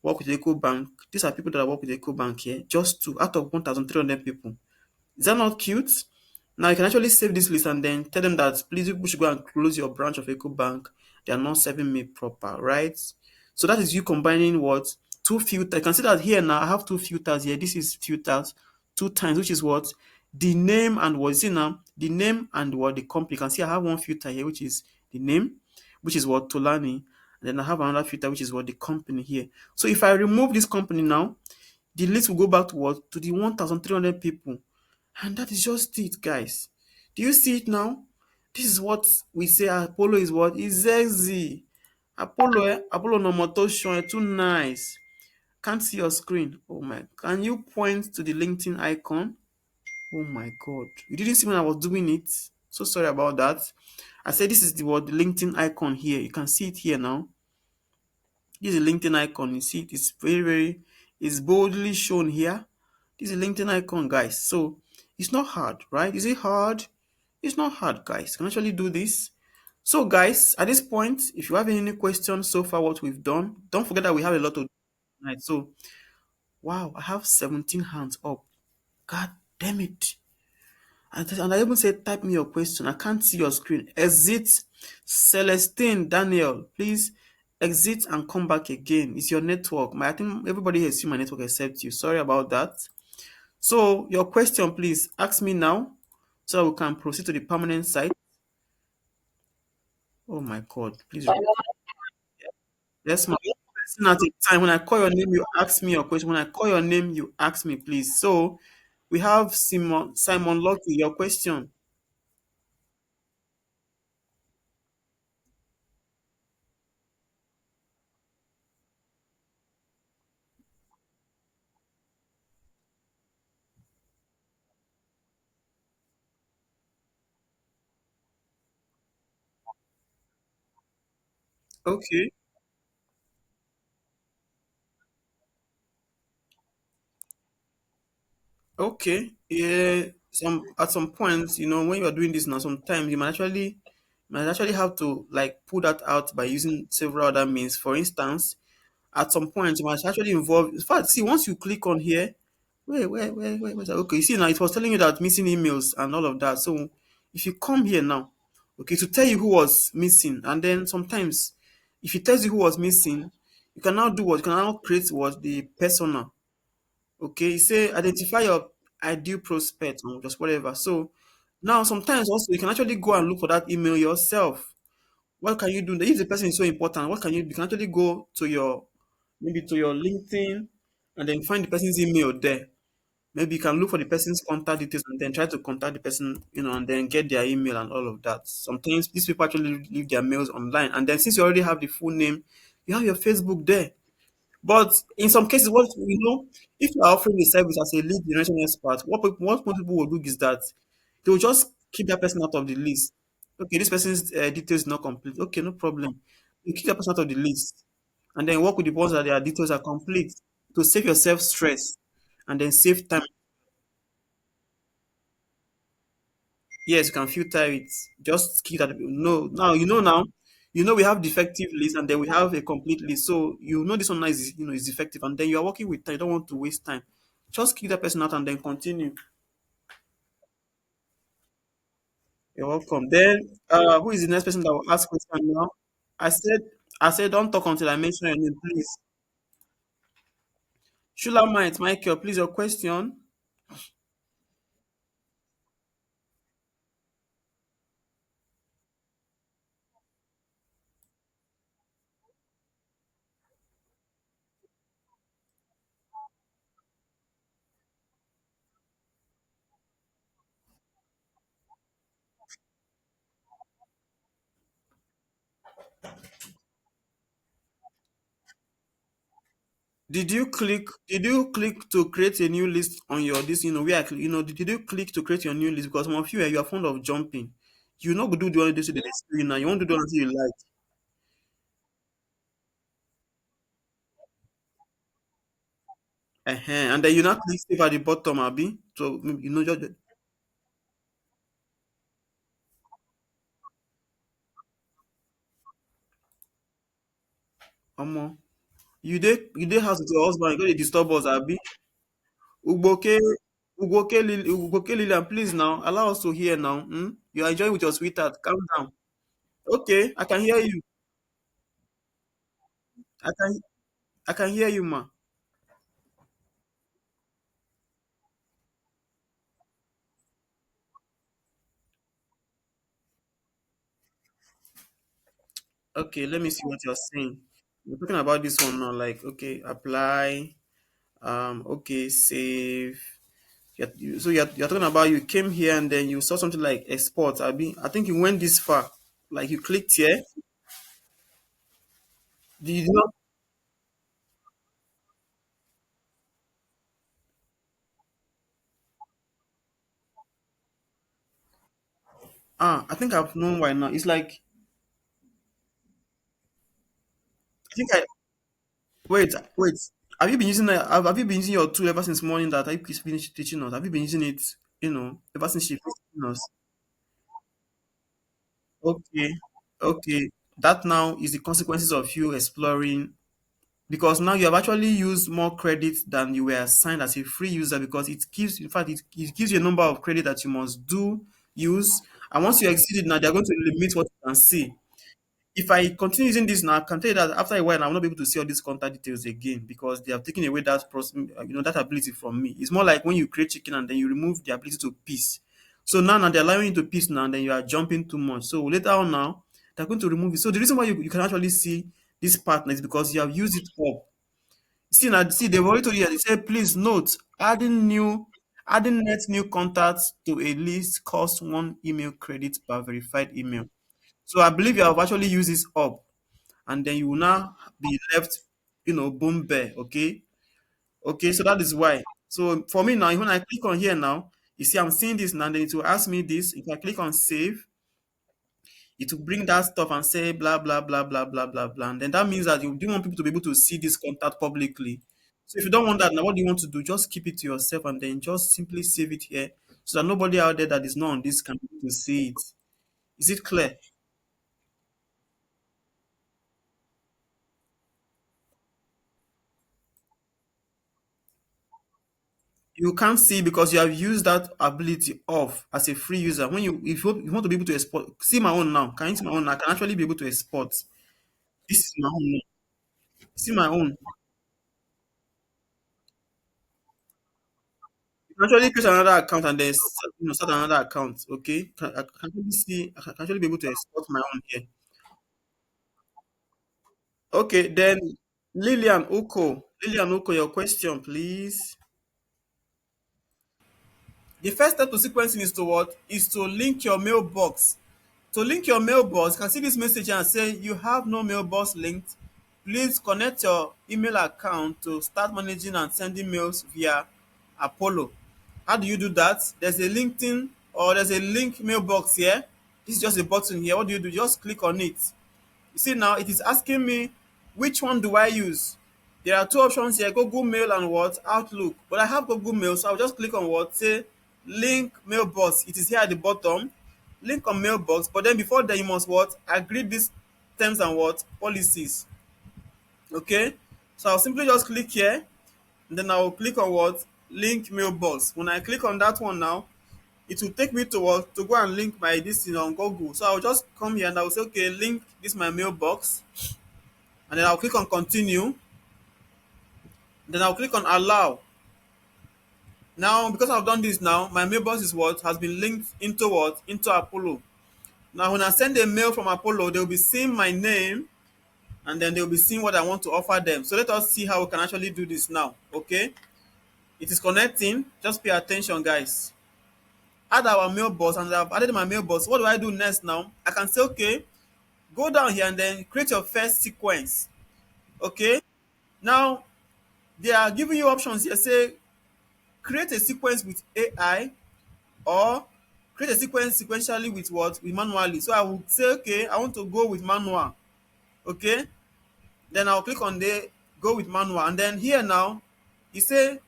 work with EcoBank. These are people that work with EcoBank here. Just two out of 1,300 people. Is that not cute? Now you can actually save this list and then tell them that please you should go and close your branch of EcoBank. They are not serving me proper, right? So that is you combining what? Two filters. You can see that here now I have two filters here. This is filters two times, which is what? The name and what is it now? The name and what the company. You can see I have one filter here, which is the name, which is what Tolani. And then I have another filter, which is what the company here. So if I remove this company now, the list will go back to what? To the 1,300 people. And that is just it, guys. Do you see it now? This is what we say Apollo is what? Is sexy. Apollo, Apollo no motor show, too nice. Can't see your screen. Oh my. Can you point to the LinkedIn icon? Oh my God. You didn't see when I was doing it. So sorry about that. I said this is the word LinkedIn icon here. You can see it here now. This is a LinkedIn icon. You see it is it's boldly shown here. This is a LinkedIn icon, guys. So it's not hard, right? Is it hard? It's not hard, guys. You can actually do this. So, guys, at this point, if you have any questions so far, what we've done, don't forget that we have a lot of tonight. So Wow, I have 17 hands up. God damn it. And I even said, type me your question. I can't see your screen. Exit. Celestine Daniel, please exit and come back again. It's your network. I think everybody has seen my network except you. Sorry about that. So, your question, please ask me now so we can proceed to the permanent site. Oh my God, please. Yes, ma'am. Person at a time. When I call your name, you ask me your question. When I call your name, you ask me, please. So, we have Simon Lucky. Your question. Okay. Okay. Yeah. Some points, when you are doing this now, sometimes you might actually have to like pull that out by using several other means. For instance, at some point you might actually involve. In fact, see, once you click on here, wait. Okay, you see now it was telling you that missing emails and all of that. So if you come here now, okay, to tell you who was missing, and then sometimes if it tells you who was missing, you can now do what you can now create what the persona. Okay, you say identify your ideal prospect or just whatever. So now sometimes also you can actually go and look for that email yourself. What can you do? If the person is so important, what can you do? You can actually go to your maybe to your LinkedIn and then find the person's email there. Maybe you can look for the person's contact details and then try to contact the person, and then get their email and all of that. Sometimes these people actually leave their mails online. And then since you already have the full name, you have your Facebook there. But in some cases, if you are offering a service as a lead generation expert, what most people will do is that they will just keep that person out of the list. Okay, this person's details is not complete. Okay, no problem. You keep that person out of the list, and then work with the ones that their details are complete to save yourself stress, and then save time. Yes, you can filter it. Just keep that. No, now we have defective list and then we have a complete list. So this one now is effective, and then you are working with time. You don't want to waste time. Just keep that person out and then continue. You're welcome. Then who is the next person that will ask question now? I said I said don't talk until I mention your name, please. Shulamite, Michael, please your question. Did you click to create a new list on your this, where did you click to create your new list? Because some of you are fond of jumping. You not go do the one this to the screen now. You want to do until you like. And then you not click save at the bottom, Abi. So just omo. You dey house with your husband, you go dey disturb us, Abi. Ugboke Ugboke Lilian, please now allow us to hear now. You are enjoying with your sweetheart. Calm down. Okay, I can hear you. I can I can hear you, ma. Okay, let me see what you're saying. You're talking about this one now, like okay, apply, okay, save. So you're talking about you came here and then you saw something like export. I think you went this far. Like you clicked here. Did you not? I think I've known why now. It's like I think I wait. Have you been using your tool ever since morning that I finished teaching us? Have you been using it, ever since she finished teaching us? Okay. Okay. That now is the consequences of you exploring because now you have actually used more credit than you were assigned as a free user, because it gives, in fact, it gives you a number of credit that you must do use. And once you exceed it, now they're going to limit what you can see. If I continue using this now, I can tell you that after a while, I will not be able to see all these contact details again, because they have taken away that that ability from me. It's more like when you create chicken and then you remove the ability to piece. So now they're allowing you to piece now, and then you are jumping too much. So later on now, they're going to remove it. So the reason why you can actually see this partner is because you have used it up. See now, see they've already told you that they say please note adding net new contacts to a list costs one email credit per verified email. So I believe you have actually used this up, and then you will now be left, bone bare. Okay, okay. So that is why. So for me now, when I click on here now, you see I'm seeing this now. Then it will ask me this. If I click on save, it will bring that stuff and say blah blah blah blah blah blah blah. And then that means that you do want people to be able to see this contact publicly. So if you don't want that, now what do you want to do? Just keep it to yourself and then just simply save it here, so that nobody out there that is not on this can be able to see it. Is it clear? You can't see because you have used that ability off as a free user. When you want to be able to export, see my own now. Can you see my own? I can actually be able to export. This is my own now. See my own. You can actually create another account and then start another account. Okay, I can actually see. I can actually be able to export my own here. Okay, then Lillian Oko, your question, please. The first step to sequencing is to what? Is to link your mailbox. To link your mailbox, you can see this message and say you have no mailbox linked. Please connect your email account to start managing and sending mails via Apollo. How do you do that? There's a LinkedIn or there's a link mailbox here. This is just a button here. What do? Just click on it. You see now it is asking me which one do I use. There are two options here, Google Mail and what? Outlook. But I have Google Mail, so I'll just click on what? Say link mailbox. It is here at the bottom. Link on mailbox. But then before that you must what? Agree these terms and what? Policies. Okay? So I'll simply just click here, and then I'll click on what? Link mailbox. When I click on that one now, it will take me to what? To go and link my this thing on Google. So I'll just come here and I'll say, okay, link this my mailbox, and then I'll click on continue. Then I'll click on allow. Now, because I've done this now, my mailbox is what? Has been linked into what? Into Apollo. Now, when I send a mail from Apollo, they'll be seeing my name, and then they'll be seeing what I want to offer them. So let us see how we can actually do this now. Okay? It is connecting. Just pay attention, guys. Add our mailbox, and I've added my mailbox. What do I do next now? I can say, okay, go down here and then create your first sequence. Okay? Now, they are giving you options here. Say, create a sequence with AI, or create a sequence sequentially with what? With manually. So I would say, okay, I want to go with manual. Okay, then I'll click on the go with manual, and then here now you say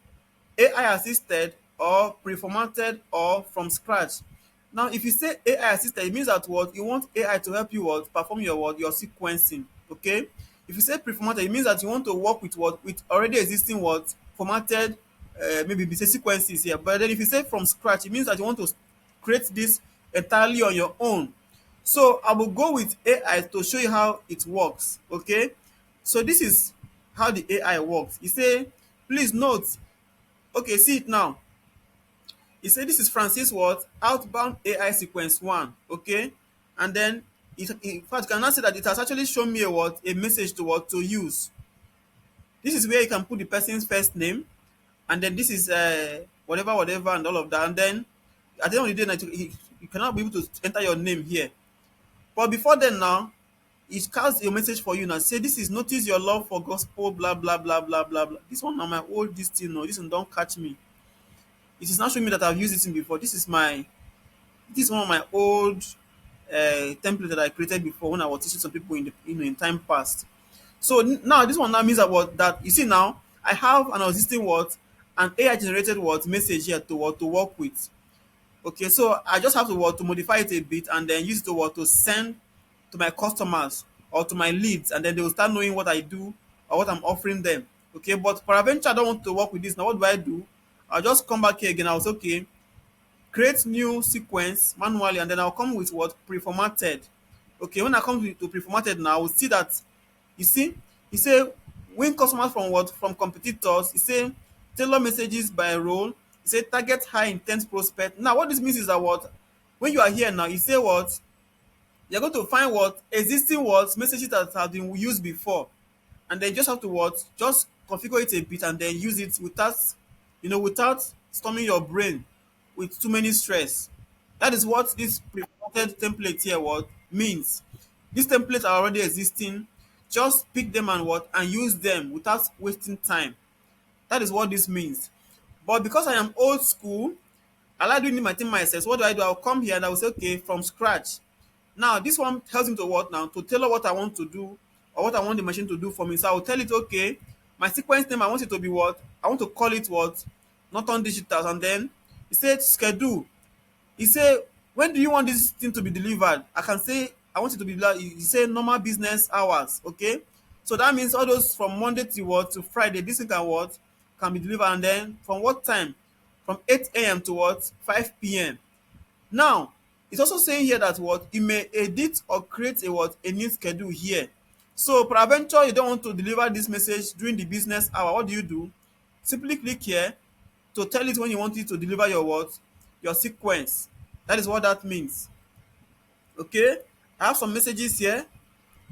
AI assisted or pre-formatted or from scratch. Now, if you say AI assisted, it means that what you want AI to help you what perform your what your sequencing. Okay. If you say pre-formatted, it means that you want to work with what with already existing what formatted maybe say sequences here. But then if you say from scratch, it means that you want to create this entirely on your own. So I will go with AI to show you how it works. Okay. So this is how the AI works. You say, please note. Okay, see it now. He said this is Francis what? Outbound AI sequence one. Okay. And then in fact, you can now say that it has actually shown me a what? A message to what to use. This is where you can put the person's first name, and then this is whatever, whatever, and all of that. And then at the end of the day, you cannot be able to enter your name here. But before then now, it casts a message for you now. Say this is notice your love for gospel, blah blah blah blah blah blah. This one now my old this thing, no, this one don't catch me. It is not showing me that I've used it in before. This is one of my old template that I created before when I was teaching some people in the in time past. So now this one now means that what that you see now I have an existing what an AI generated what message here to what to work with. Okay, so I just have to what to modify it a bit and then use it to what to send to my customers or to my leads, and then they will start knowing what I do or what I'm offering them. Okay, but peradventure I don't want to work with this. Now what do I do? I'll just come back here again. I'll say, okay, create new sequence manually, and then I'll come with what pre-formatted. Okay, when I come to pre-formatted now, I will see that, you see, you say win customers from what, from competitors. You say tailor messages by role. You say target high intent prospect. Now what this means is that what, when you are here now, you say what, you're going to find what existing words messages that have been used before, and then you just have to what, just configure it a bit and then use it without, without storming your brain with too many stress. That is what this pre-formatted template here what means. These templates are already existing. Just pick them and what, and use them without wasting time. That is what this means. But because I am old school, I like doing my thing myself. So what do? I'll come here and I will say, okay, from scratch. Now this one tells him to what now? To tailor what I want to do, or what I want the machine to do for me. So I will tell it, okay, my sequence name I want it to be what? I want to call it what? Norton Digital. And then he said schedule. He say, when do you want this thing to be delivered? I can say I want it to be delivered. He say normal business hours. Okay. So that means all those from Monday to what, to Friday, this thing can what, can be delivered. And then from what time? From 8 a.m. to what? 5 p.m. Now, it's also saying here that what, you may edit or create a what, a new schedule here. So peradventure you don't want to deliver this message during the business hour. What do? Simply click here to tell it when you want it to deliver your what, your sequence. That is what that means. Okay, I have some messages here,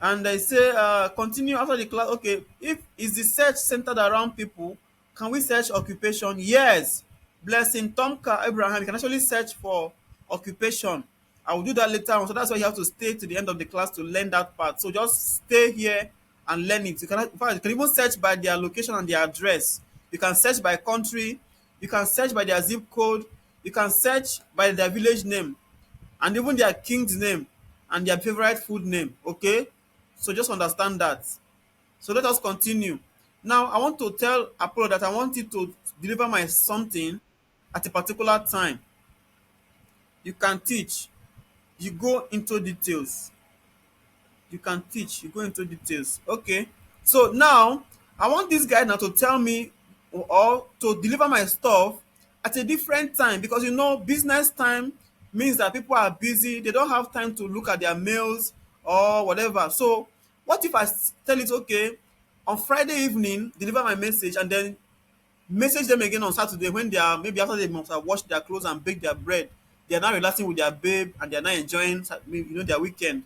and I say continue after the class. Okay, if is the search centered around people, can we search occupation? Yes. Blessing Tomka Abraham, you can actually search for occupation. I will do that later on, so that's why you have to stay to the end of the class to learn that part. So just stay here and learn it. You can, in fact, you can even search by their location and their address. You can search by country. You can search by their zip code. You can search by their village name, and even their king's name and their favorite food name. Okay, so just understand that. So let us continue. Now I want to tell Apollo that I want it to deliver my something at a particular time. You can teach, you go into details. You can teach, you go into details. Okay, so now I want this guy now to tell me, or to deliver my stuff at a different time, because business time means that people are busy, they don't have time to look at their mails or whatever. So what if I tell it, okay, on Friday evening deliver my message, and then message them again on Saturday, when they are, maybe after they must have washed their clothes and baked their bread, they are now relaxing with their babe and they are now enjoying their weekend.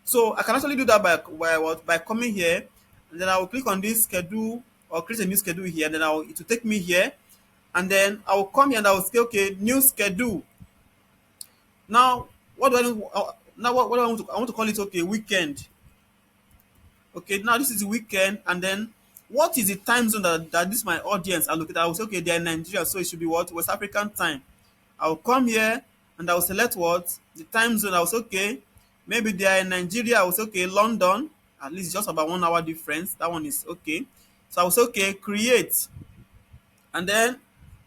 So I can actually do that by what, by coming here, and then I will click on this schedule or create a new schedule here, and then it will take me here, and then I will come here and I will say, okay, new schedule. Now what do I do? Now what do I want to, call it, okay, weekend. Okay, now this is the weekend, and then what is the time zone that this my audience are located? I will say, okay, they are in Nigeria, so it should be what, West African time. I will come here and I will select what, the time zone. I will say, okay, maybe they are in Nigeria. I will say, okay, London. At least just about 1 hour difference. That one is okay. So I will say, okay, create. And then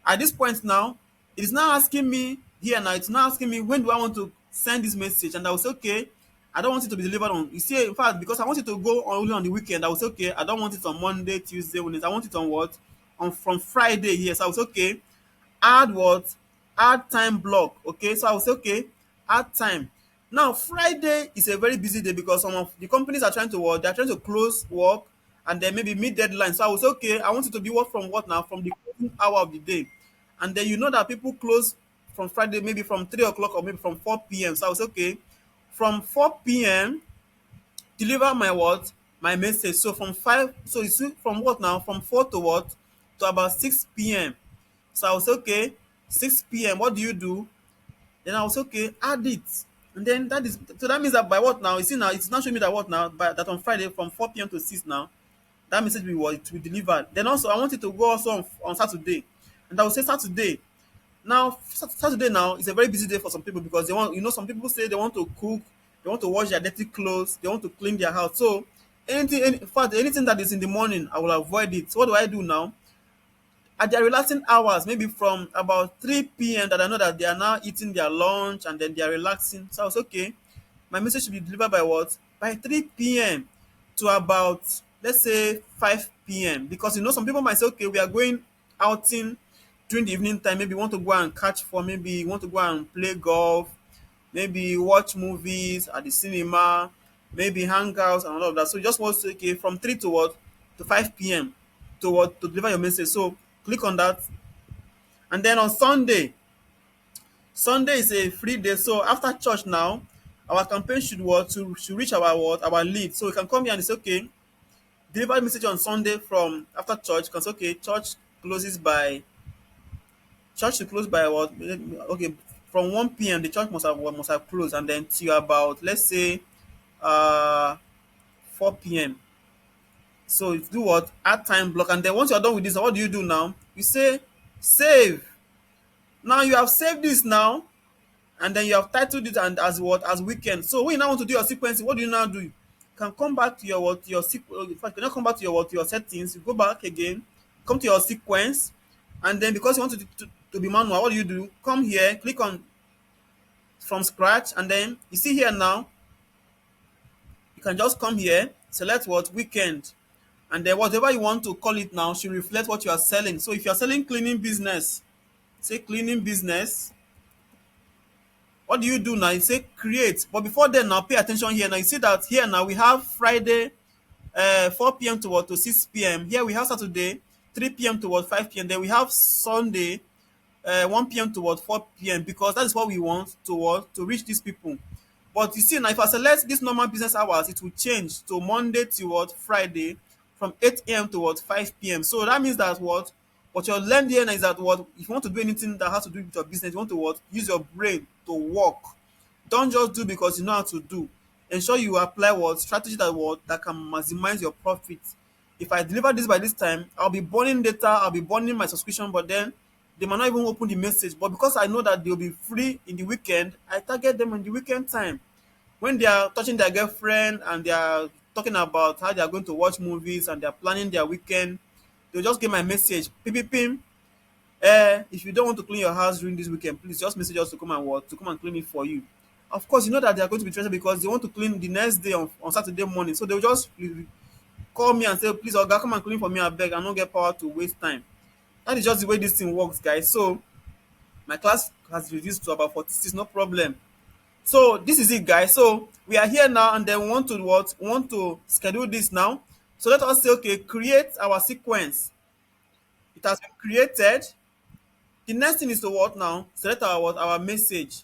at this point now, it is now asking me here now, it's now asking me, when do I want to send this message? And I will say, okay, I don't want it to be delivered on, you see, in fact, because I want it to go only on the weekend, I will say, okay, I don't want it on Monday, Tuesday, Wednesday. I want it on what? On from Friday here. So I will say, okay, add what? Add time block. Okay, so I will say, okay, add time. Now Friday is a very busy day because some of the companies are trying to work, they're trying to close work and then maybe meet deadline. So I will say, okay, I want it to be what, from what now? From the closing hour of the day. And then that people close from Friday maybe from 3 o'clock or maybe from 4 p.m. So I will say, okay, from 4 p.m. deliver my what? My message. So from 5, so you see from what now? From 4 to what? To about 6 p.m. So I will say, okay, 6 p.m. What do you do? Then I will say, okay, add it. And then that is, so that means that by what now? You see now, it's not showing me that what now? By that on Friday from 4 p.m. to 6 now, that message will what, it will be delivered. Then also I want it to go also on Saturday. And I will say Saturday. Now Saturday now is a very busy day for some people because they want, some people say they want to cook, they want to wash their dirty clothes, they want to clean their house. So in fact, anything that is in the morning, I will avoid it. So what do I do now? At their relaxing hours, maybe from about 3 p.m. that I know that they are now eating their lunch and then they are relaxing. So I was okay. My message should be delivered by what? By 3 p.m. to about let's say 5 p.m. because some people might say, okay, we are going outing during the evening time. Maybe you want to go and catch fun, maybe you want to go and play golf, maybe watch movies at the cinema, maybe hangouts and all of that. So you just want to say, okay, from 3 to what to 5 p.m. to what to deliver your message. So click on that. And then on Sunday is a free day. So after church now, our campaign should reach our lead. So we can come here and say, okay, deliver message on Sunday from after church. Because okay, closes by church should close by what? Okay, from 1 p.m. the church must have closed, and then till about, let's say, uh 4 p.m. So you do what? Add time block, and then once you're done with this, what do you do now? You say save. Now you have saved this now, and then you have titled it and as what? As weekend. So when you now want to do your sequencing, what do you now do? You can come back to your what? Your in fact, you can now come back to your what? Your settings. You go back again, come to your sequence, and then because you want to be manual, what do? Come here, click on from scratch, and then you see here now, you can just come here, select what? Weekend, and then whatever you want to call it now should reflect what you are selling. So if you are selling cleaning business, say cleaning business. What do you do now? You say create. But before then, now pay attention here. Now you see that here now we have Friday 4 p.m. to what? To 6 p.m. Here we have Saturday 3 p.m. to what? 5 p.m. Then we have Sunday 1 p.m. to what? 4 p.m. because that is what we want to what? To reach these people. But you see now, if I select this normal business hours, it will change to Monday to what? Friday from 8 a.m. to what? 5 p.m. So that means that what you're learning here now is that what? If you want to do anything that has to do with your business, you want to what? Use your brain to work. Don't just do because you know how to do. Ensure you apply what? Strategy that can maximize your profit. If I deliver this by this time, I'll be burning data, I'll be burning my subscription, but then they might not even open the message. But because I know that they'll be free in the weekend, I target them in the weekend time. When they are touching their girlfriend and they are talking about how they are going to watch movies and they are planning their weekend, they'll just get my message. Pim, pim, pim. If you don't want to clean your house during this weekend, please just message us to come and what? To come and clean it for you. Of course, you know that they are going to be interested because they want to clean the next day on Saturday morning. So they'll just call me and say, please, Oga, come and clean for me, I beg. I don't get power to waste time. That is just the way this thing works, guys. So my class has reduced to about 46, no problem. So this is it, guys. So we are here now, and then we want to what? We want to schedule this now. So let us say, okay, create our sequence. It has been created. The next thing is to what now? Select our what? Our message.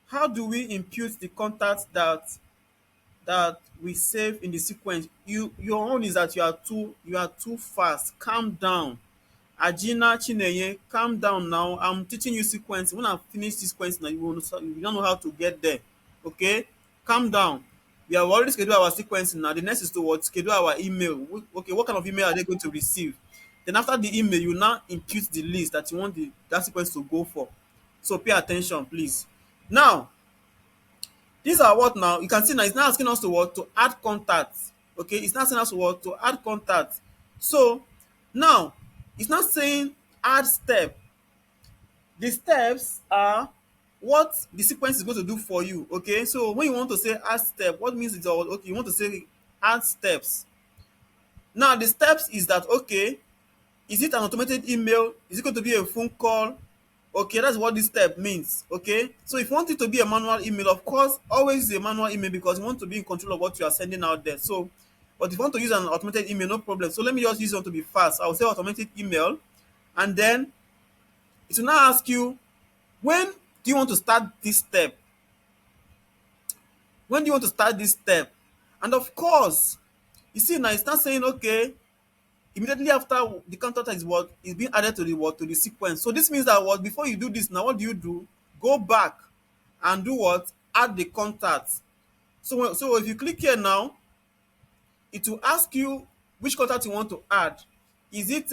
How do we impute the contacts that we save in the sequence? Your own is that you are too fast. Calm down. Ajina Chineye, calm down now. I'm teaching you sequence. When I finish this sequence now, you don't know how to get there. Okay? Calm down. We have already scheduled our sequence now. The next is to what? Schedule our email. Okay, what kind of email are they going to receive? Then after the email, you now impute the list that you want that sequence to go for. So pay attention, please. Now, these are what now? You can see now it's now asking us to what? To add contacts. Okay, it's not asking us to what? To add contacts. So now it's not saying add step. The steps are what the sequence is going to do for you. Okay, so when you want to say add step, what means it's all okay, you want to say add steps. Now the steps is that okay, is it an automated email? Is it going to be a phone call? Okay, that's what this step means. Okay, so if you want it to be a manual email, of course, always use a manual email because you want to be in control of what you are sending out there. So, but if you want to use an automated email, no problem. So let me just use one to be fast. I will say automated email, and then it will now ask you when do you want to start this step? When do you want to start this step? And of course, you see now it's not saying okay, immediately after the contact is what is being added to the what to the sequence. So this means that what before you do this now, what do? Go back and do what? Add the contact. So if you click here now, it will ask you which contact you want to add. Is it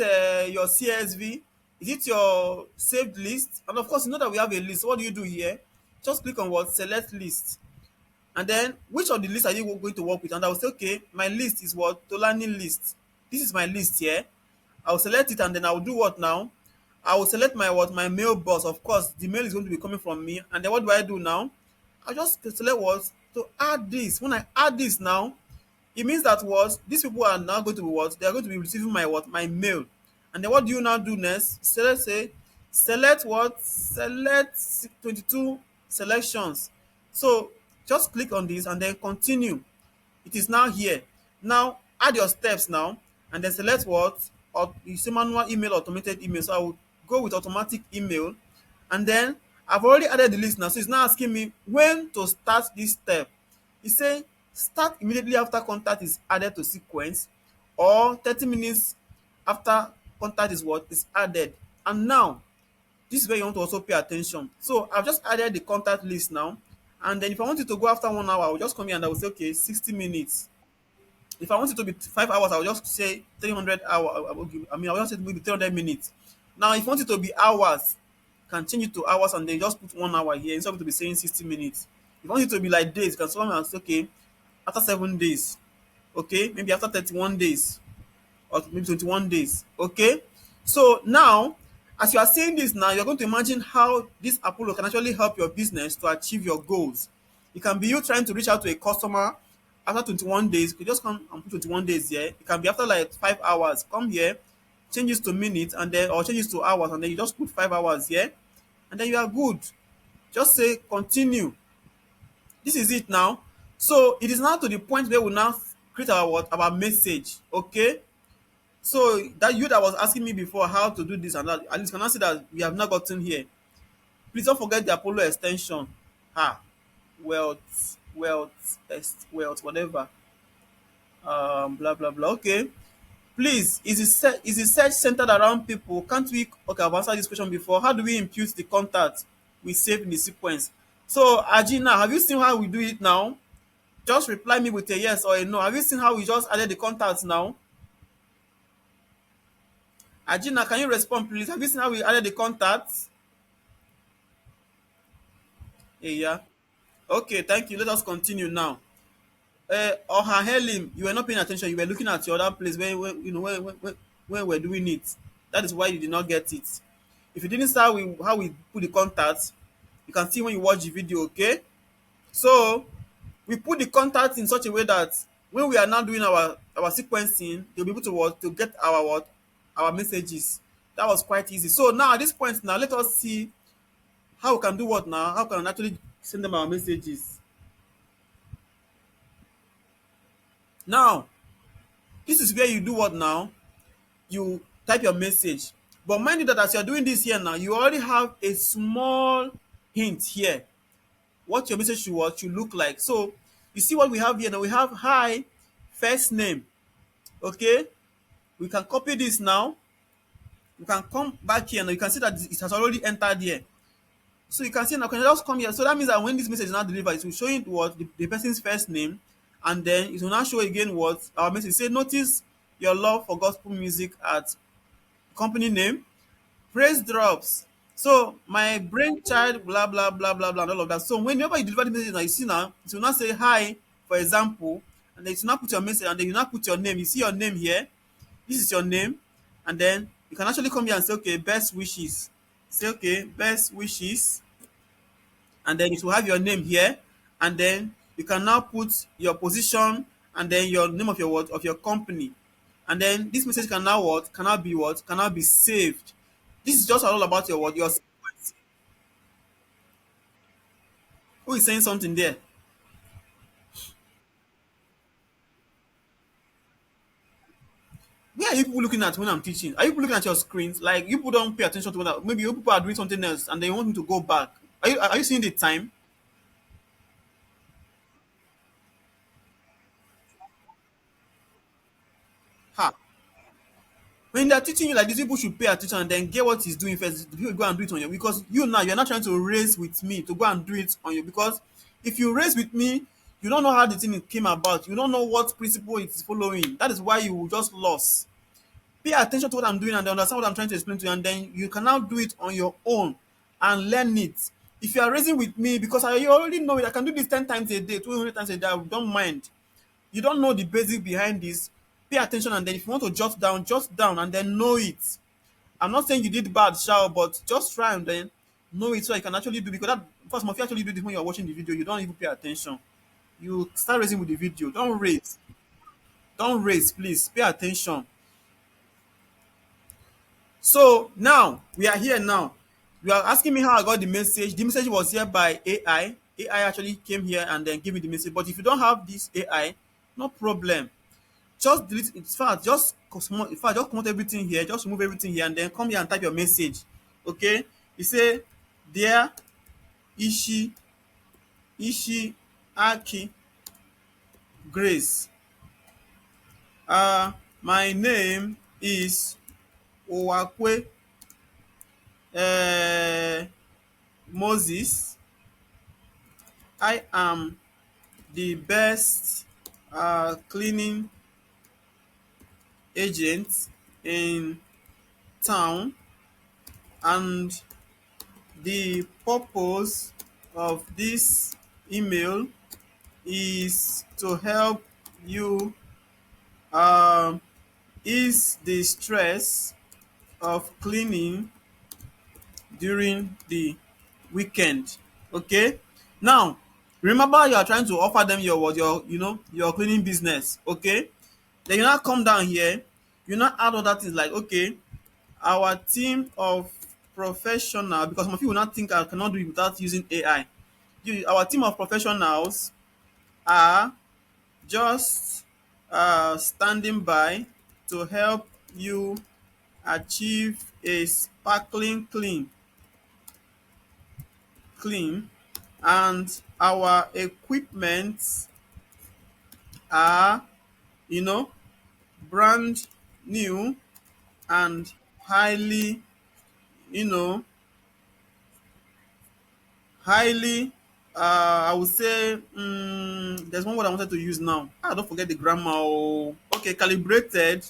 your CSV? Is it your saved list? And of course, you know that we have a list. So what do you do here? Just click on what? Select list. And then which of the list are you going to work with? And I will say, okay, my list is what? Tolani list. This is my list here. I will select it, and then I will do what now? I will select my what? My mailbox. Of course, the mail is going to be coming from me. And then what do I do now? I just select what? To add this. When I add this now, It means that what these people are now going to be what they are going to be receiving my what my mail. And then what do you now do next? So let's say select what select 22 selections. So just click on this and then continue. It is now here. Now add your steps now and then select what or you say manual email, automated email. So I will go with automatic email. And then I've already added the list now. So it's now asking me when to start this step. E say start immediately after contact is added to sequence or 30 minutes after contact is what is added. And now this is where you want to also pay attention. So I've just added the contact list now. And then if I want it to go after 1 hour, I will just come here and I will say, okay, 60 minutes. If I want it to be 5 hours, I will just say 300 hours. I mean, I will just say maybe 300 minutes. Now, if you want it to be hours, you can change it to hours and then just put 1 hour here instead of it to be saying 60 minutes. If you want it to be like days, you can come and say, okay, after 7 days, okay, maybe after 31 days, or maybe 21 days. Okay. So now, as you are saying this now, you're going to imagine how this Apollo can actually help your business to achieve your goals. It can be you trying to reach out to a customer after 21 days. You just come and put 21 days here. It can be after like 5 hours. Come here, changes to minutes and then or changes to hours and then you just put 5 hours here and then you are good. Just say continue. This is it now. So it is now to the point where we now create our what? Our message. Okay. So that you that was asking me before how to do this and that, at least can I see that we have not gotten here. Please don't forget the Apollo extension. Ah, wealth, whatever. Blah blah blah. Okay. Please, is the search centered around people? Can't we? Okay, I've answered this question before. How do we impute the contact we save in the sequence? So, Ajina, have you seen how we do it now? Just reply me with a yes or a no. Have you seen how we just added the contacts now? Ajina, can you respond, please? Have you seen how we added the contacts? Yeah. Okay, thank you. Let us continue now. Oha Helim, you were not paying attention. You were looking at your other place when you know when we're doing it. That is why you did not get it. If you didn't start with how we put the contacts, you can see when you watch the video. Okay, so we put the contacts in such a way that when we are now doing our sequencing, they'll be able to what to get our what our messages. That was quite easy. So now at this point, now let us see how we can do what now. How can we actually send them our messages? Now this is where you do what now? You type your message. But mind you that as you're doing this here now, you already have a small hint here. What your message should look like. So you see what we have here now. We have hi, first name. Okay. We can copy this now. You can come back here now. You can see that it has already entered here. So you can see now, can you just come here? So that means that when this message is now delivered, it will show you what the person's first name, and then it will now show again what our message say. Notice your love for gospel music at company name, praise drops. So my brainchild, blah blah blah blah blah, and all of that. So whenever you deliver the message, now you see now, it will now say hi, for example, and then it will now put your message, and then you now put your name. You see your name here. This is your name, and then you can actually come here and say, okay, best wishes. Say okay, best wishes, and then it will have your name here, and then you can now put your position and then your name of your what of your company, and then this message can now what cannot be saved. This is just all about your what your sequence. Who is saying something there? Where are you people looking at when I'm teaching? Are you people looking at your screens? Like you people don't pay attention to what maybe you people are doing something else and they want me to go back. Are you seeing the time? Ha! When they're teaching you like this, people should pay attention and then get what he's doing first. You go and do it on you because you now you're not trying to race with me to go and do it on you because if you race with me, you don't know how the thing came about. You don't know what principle it is following. That is why you will just lost. Pay attention to what I'm doing and understand what I'm trying to explain to you, and then you can now do it on your own and learn it. If you are raising with me, because you already know it, I can do this 10 times a day, 200 times a day, I don't mind. You don't know the basic behind this, pay attention and then if you want to jot down and then know it. I'm not saying you did bad, shall, but just try and then know it so I can actually do because that first if you actually do this when you're watching the video, you don't even pay attention. You start raising with the video, don't raise. Don't race, please. Pay attention. So now we are here now. You are asking me how I got the message. The message was here by AI. AI actually came here and then gave me the message. But if you don't have this AI, no problem. Just delete it. In fact, just come out everything here. Just remove everything here and then come here and type your message. Okay? You say, dear Ishi Ishi Aki Grace. My name is Owakwe um Moses. I am the best cleaning agent in town, and the purpose of this email is to help you um ease the stress of cleaning during the weekend. Okay, now remember you are trying to offer them your what, your your cleaning business. Okay, then you now come down here, you now add other things like, okay, our team of professional, because some of you will not think I cannot do it without using AI. Our team of professionals are just standing by to help you achieve a sparkling clean, and our equipment are, you know, brand new and highly, you know, highly, I would say, there's one word I wanted to use now. Don't forget the grammar. Oh. Okay, calibrated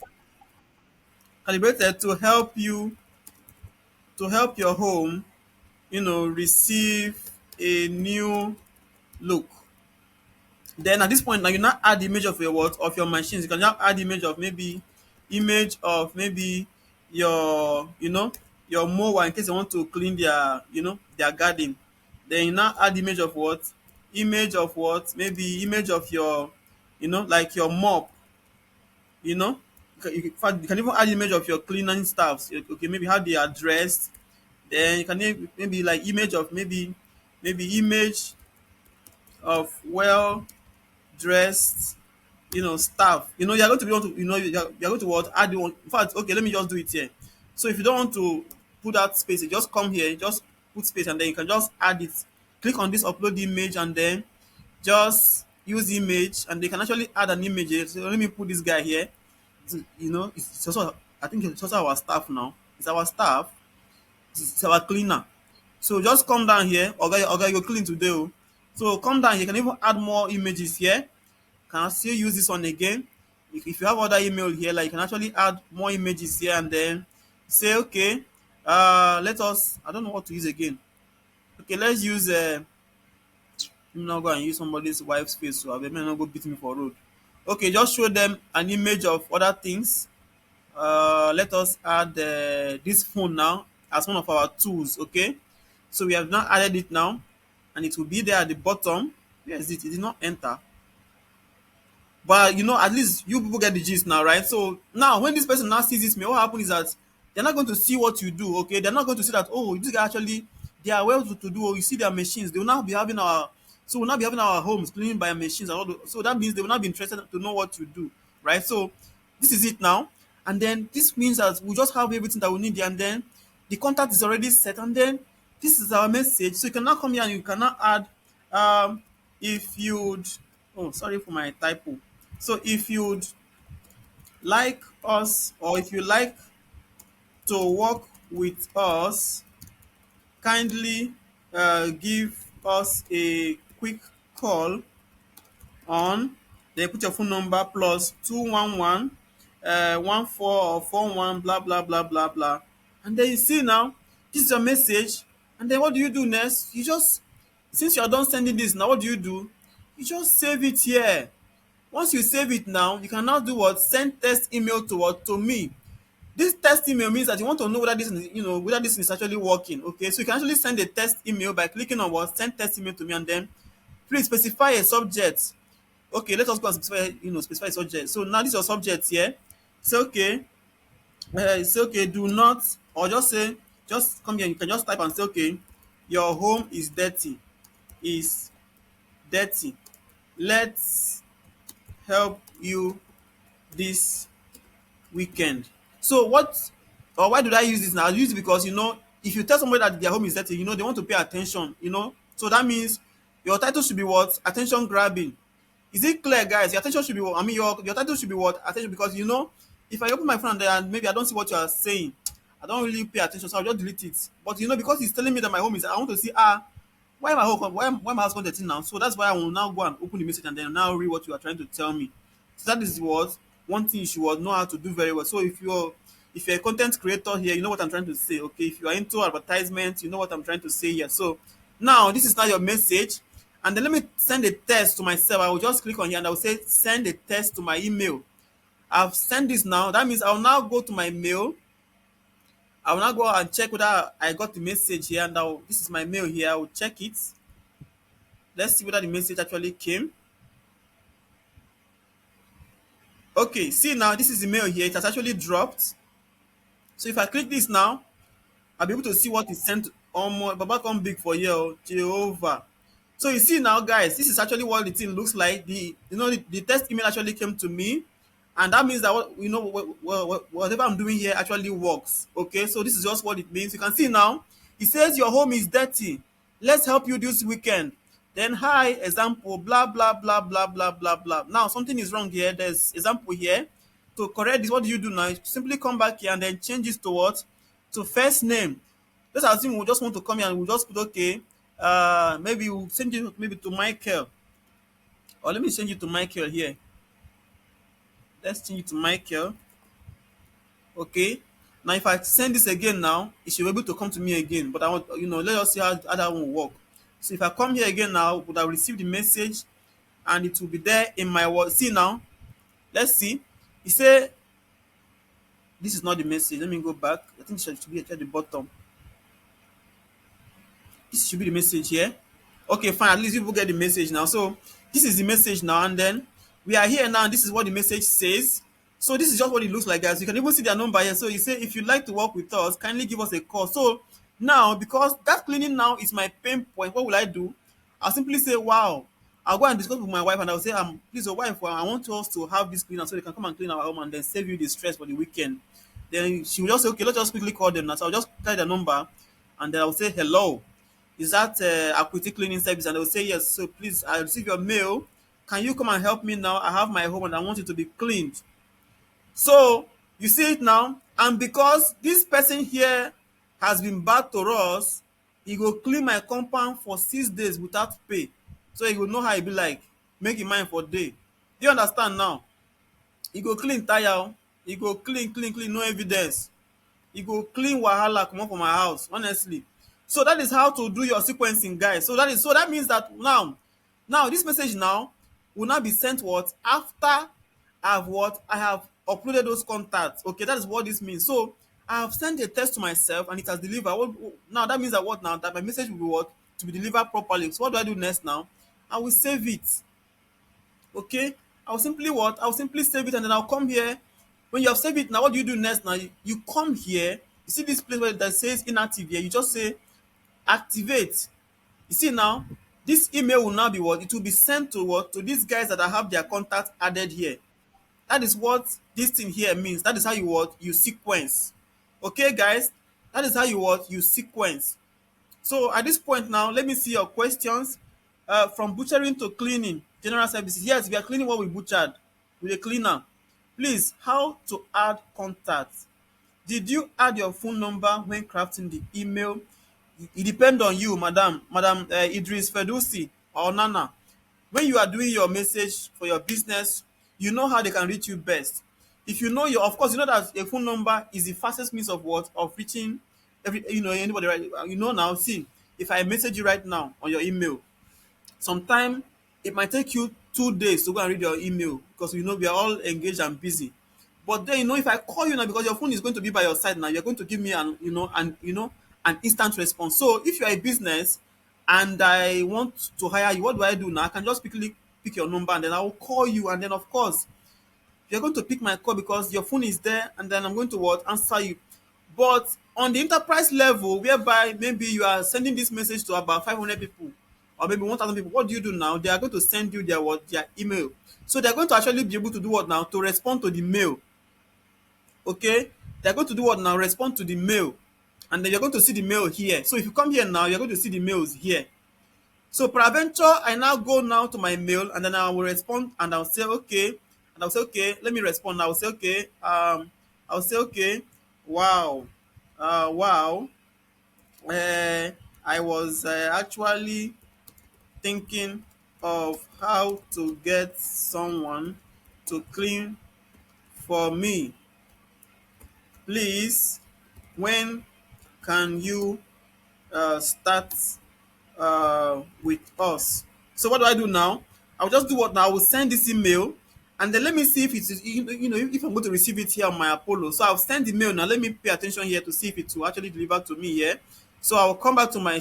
to help your home, receive a new look. Then at this point now you now add the image of your what, of your machines. You can now add image of maybe your, your mower, in case you want to clean their, their garden. Then you now add maybe image of your, like your mop. In fact, you can even add image of your cleaning staffs. Okay, maybe how they are dressed. Then you can maybe like image of maybe image of well dressed, staff. You're going to be able to, you're going to what, add one. In fact, okay, let me just do it here. So if you don't want to put that space, you just come here, you just put space, and then you can just add it. Click on this upload image, and then just use image, and they can actually add an image here. So let me put this guy here. It's also, I think it's also our staff now. It's our staff. It's our cleaner. So just come down here. Okay, you clean today. Oh. So come down here. You can even add more images here. Can still use this one again. If you have other email here, like, you can actually add more images here, and then say, okay, let us, I don't know what to use again. Okay, let's use let me not go and use somebody's wife's face, so I may not go beat me for road. Okay, just show them an image of other things. Let us add this phone now as one of our tools. Okay, so we have now added it now, and it will be there at the bottom. Where is it? It did not enter. But at least you people get the gist now, right? So now when this person now sees this mail, what happens is that they're not going to see what you do. Okay, they're not going to see that, oh, this guy actually, they are well to do. Or you see their machines, they will now be having our, so we'll not be having our homes cleaned by machines and all so that means they will not be interested to know what you do, right? So this is it now. And then this means that we just have everything that we need there, and then the contact is already set, and then this is our message. So you can now come here and you can now add, if you'd, oh, sorry for my typo. So if you'd like us, or if you like to work with us, kindly give us a quick call on, then put your phone number plus 211 14 or 41 blah blah blah blah blah. And then you see now, this is your message. And then what do you do next? You just, since you are done sending this, now what do? You just save it here. Once you save it now, you can now do what? Send test email to what? To me. This test email means that you want to know whether this is, whether this is actually working. Okay, so you can actually send a test email by clicking on what? Send test email to me, and then please specify a subject. Okay, let us go and specify, specify subject. So now this is your subject here. Say okay, say okay, do not, or just say, just come here. You can just type and say okay, your home is dirty, is dirty. Let's help you this weekend. So what, or why did I use this now? I use it because if you tell somebody that their home is dirty, they want to pay attention. So that means your title should be what? Attention grabbing. Is it clear, guys? Your attention should be what? I mean, your title should be what? Attention, because if I open my phone there and maybe I don't see what you are saying, I don't really pay attention, so I'll just delete it. But because it's telling me that my home is, I want to see, why my house content now? So that's why I will now go and open the message and then now read what you are trying to tell me. So that is what one thing you should know how to do very well. So if you're a content creator here, you know what I'm trying to say. Okay, if you are into advertisement, you know what I'm trying to say here. So now this is now your message, and then let me send a test to myself. I will just click on here and I will say send a test to my email. I've sent this now. That means I'll now go to my mail. I will now go and check whether I got the message here. And now this is my mail here. I will check it. Let's see whether the message actually came. Okay, see now, this is the mail here. It has actually dropped. So if I click this now, I'll be able to see what is sent. Baba come big for you, oh, Jehovah. So you see now, guys, this is actually what the thing looks like. The test email actually came to me, and that means that whatever I'm doing here actually works. Okay, so this is just what it means. You can see now, it says your home is dirty. Let's help you this weekend. Then hi, example, blah blah blah blah blah blah blah. Now something is wrong here. There's example here. To correct this, what do you do now? You simply come back here and then change this to what? To first name. Let's assume we just want to come here and we'll just put okay. Maybe we'll send it maybe to Michael. Or let me change it to Michael here. Let's change it to Michael. Okay. Now if I send this again now, it should be able to come to me again. But I want, let us see how that one will work. So if I come here again now, would I receive the message and it will be there in my word. See now, let's see. He say this is not the message. Let me go back. I think it should be at the bottom. This should be the message here. Okay, fine. At least people get the message now. So this is the message now, and then we are here now. And this is what the message says. So this is just what it looks like, guys. You can even see their number here. So you say, if you'd like to work with us, kindly give us a call. So now, because that cleaning now is my pain point, what will I do? I'll simply say, wow. I'll go and discuss with my wife, and I'll say, please, your wife, I want us to have this cleaner so they can come and clean our home and then save you the stress for the weekend. Then she will just say, okay, let's just quickly call them now. So I'll just tell the number, and then I'll say, hello. Is that Acuity cleaning service? And they will say yes. So please, I receive your mail. Can you come and help me now? I have my home and I want it to be cleaned. So you see it now, and because this person here has been bad to us, he go clean my compound for 6 days without pay. So he will know how e be like. Make him mind for day. Do you understand now? He go clean tire, he go clean, clean, clean, no evidence. E go clean wahala comot for my house, honestly. So that is how to do your sequencing, guys. So that means that now this message now will now be sent what? After I have uploaded those contacts. Okay, that is what this means. So I have sent a test to myself and it has delivered. Now that means that what now? That my message will be what? To be delivered properly. So what do I do next now? I will save it. Okay, I'll simply what? I'll simply save it and then I'll come here. When you have saved it, now what do you do next? Now you come here, you see this place where that says inactive here, you just say activate. You see now, this email will now be what? It will be sent to what? To these guys that I have their contact added here. That is what this thing here means. That is how you what? You sequence. Okay, guys? That is how you what? You sequence. So at this point now, let me see your questions. From butchering to cleaning, general services. Yes, we are cleaning what we butchered with a cleaner. Please, how to add contacts? Did you add your phone number when crafting the email? It depends on you, Madam Idris Fedusi or Nana. When you are doing your message for your business, you know how they can reach you best. If you know of course, you know that a phone number is the fastest means of what? Of reaching anybody, right? Now, see, if I message you right now on your email, sometime it might take you 2 days to go and read your email because we are all engaged and busy. But then if I call you now, because your phone is going to be by your side now, you're going to give me an instant response. So if you are a business and I want to hire you, what do I do now? I can just quickly pick your number and then I will call you. And then, of course, you're going to pick my call because your phone is there, and then I'm going to what? Answer you. But on the enterprise level, whereby maybe you are sending this message to about 500 people or maybe 1,000 people, what do you do now? They are going to send you their what? Their email. So they're going to actually be able to do what now? To respond to the mail. Okay? They're going to do what now? Respond to the mail. And then you're going to see the mail here. So if you come here now, you're going to see the mails here. So peradventure, I now go now to my mail and then I will respond and I'll say okay. And I'll say okay, let me respond. I'll say okay. I'll say okay. Wow. Wow. Uh, I was actually thinking of how to get someone to clean for me. Please, when can you start with us? So what do I do now? I'll just do what now? I will send this email and then let me see if it's, if I'm going to receive it here on my Apollo. So I'll send the mail now. Let me pay attention here to see if it will actually deliver to me here. So I will come back to my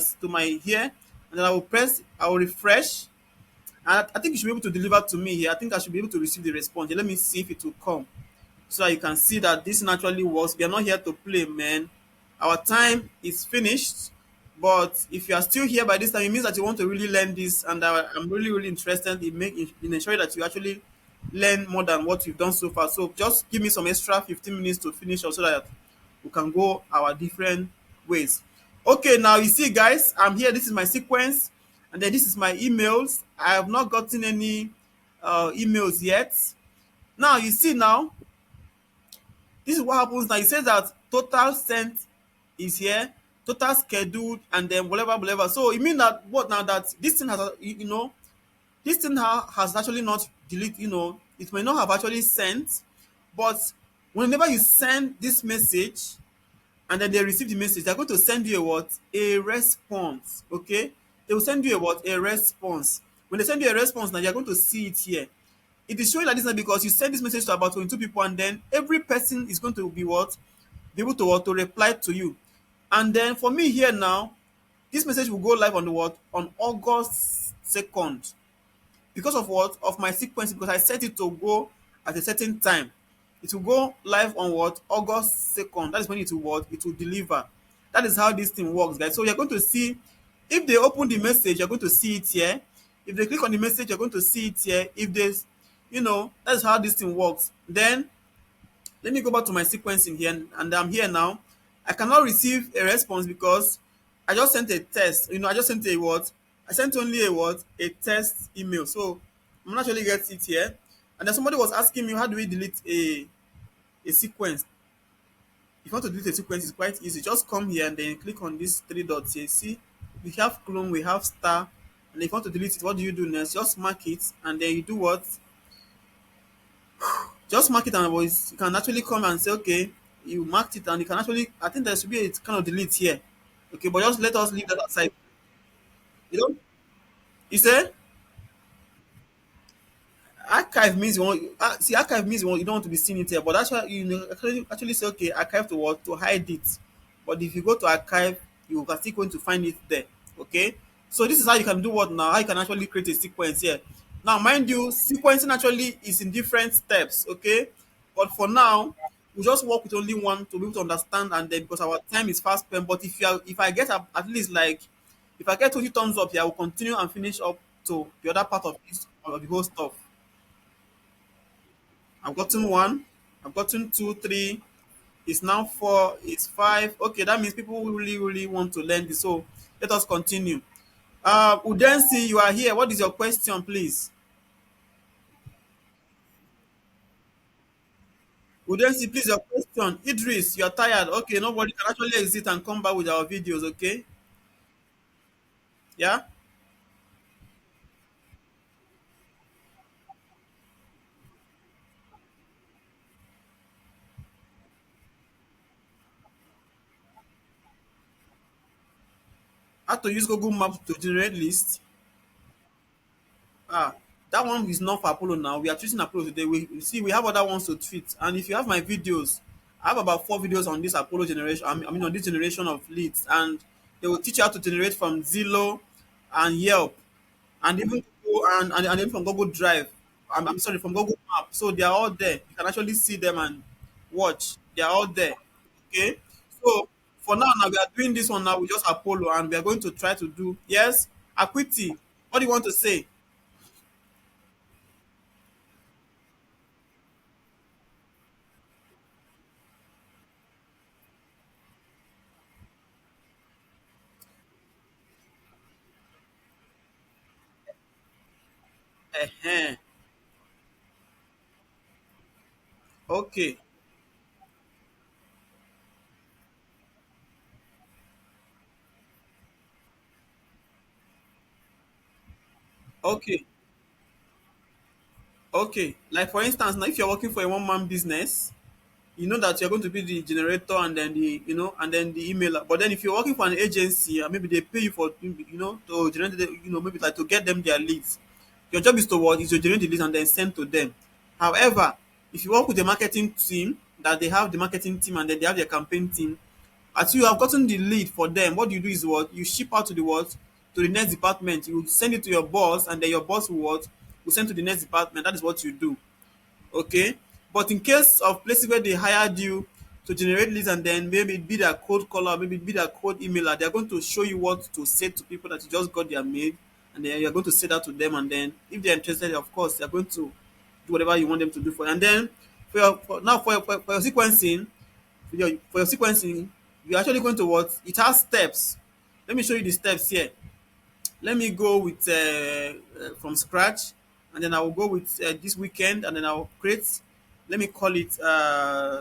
here and then I will refresh. And I think it should be able to deliver to me here. I think I should be able to receive the response. Let me see if it will come so that you can see that this naturally works. We are not here to play, man. Our time is finished. But if you are still here by this time, it means that you want to really learn this, and I'm really, really interested in ensuring that you actually learn more than what you've done so far. So just give me some extra 15 minutes to finish up so that we can go our different ways. Okay, now you see, guys, I'm here. This is my sequence, and then this is my emails. I have not gotten any emails yet. Now you see now this is what happens now. It says that total sent is here, total scheduled, and then whatever, whatever. So it means that what now that this thing has, this thing has actually not deleted, it may not have actually sent, but whenever you send this message and then they receive the message, they're going to send you a what? A response. Okay? They will send you a what? A response. When they send you a response, now you're going to see it here. It is showing like this now because you send this message to about 22 people and then every person is going to be what? Be able to what? To reply to you. And then for me here now, this message will go live on the what? On August 2nd. Because of what? Of my sequence, because I set it to go at a certain time. It will go live on what? August 2nd. That is when it will what? It will deliver. That is how this thing works, guys. So you're going to see, if they open the message, you're going to see it here. If they click on the message, you're going to see it here. If there's, that's how this thing works. Then let me go back to my sequencing here, and I'm here now. I cannot receive a response because I just sent a test. I just sent a what? I sent only a what? A test email. So I'm not actually get it here. And then somebody was asking me, how do we delete a sequence? If you want to delete a sequence, it's quite easy. Just come here and then click on these three dots here. See, we have clone, we have star. And if you want to delete it, what do you do next? Just mark it, and then you do what? Just mark it, and you can actually come and say, okay, you marked it, and you can actually, I think there should be a kind of delete here. Okay, but just let us leave that aside. You say archive means you don't want to be seeing it here, but that's why actually say okay, archive to what? To hide it. But if you go to archive, you are still going to find it there. Okay, so this is how you can do what now? How you can actually create a sequence here. Now, mind you, sequencing actually is in different steps. Okay, but for now, we just work with only one to be able to understand, and then because our time is fast spent. But if I get at least like if I get 20 thumbs up here, I will continue and finish up to the other part of this of the whole stuff. I've gotten one. I've gotten two, three. It's now four. It's five. Okay, that means people who really, really want to learn this. So let us continue. Udensi, you are here. What is your question, please? Udensi, please, your question. Idris, you are tired. Okay, nobody can actually exit and come back with our videos. Okay, yeah. How to use Google Maps to generate list? Ah, that one is not for Apollo now. We are choosing Apollo today. We have other ones to treat. And if you have my videos, I have about 4 videos on this Apollo generation. I mean on this generation of leads, and they will teach you how to generate from Zillow and Yelp, and even and then from Google Drive. I'm sorry, from Google Map. So they are all there. You can actually see them and watch. They are all there. Okay. So for now we are doing this one now with just Apollo, and we are going to try to do, yes, Acuity. What do you want to say? Uh-huh. Okay. Okay. Okay. Like for instance, now if you're working for a one-man business, you know that you're going to be the generator and then the, and then the emailer. But then if you're working for an agency, and maybe they pay you for, to generate the, maybe like to get them their leads. Your job is to what, is to generate the leads and then send to them. However, if you work with a marketing team, that they have the marketing team and then they have their campaign team, as you have gotten the lead for them, what you do is what, you ship out to the what, to the next department. You send it to your boss, and then your boss will what, will send to the next department. That is what you do. Okay. But in case of places where they hired you to generate leads, and then maybe it be their cold caller, maybe it be their cold emailer, they're going to show you what to say to people that you just got their mail, and then you're going to say that to them, and then if they're interested, of course they're going to do whatever you want them to do for you. And then for your sequencing, for your sequencing, you're actually going to what, it has steps. Let me show you the steps here. Let me go with from scratch, and then I will go with this weekend, and then I'll create, let me call it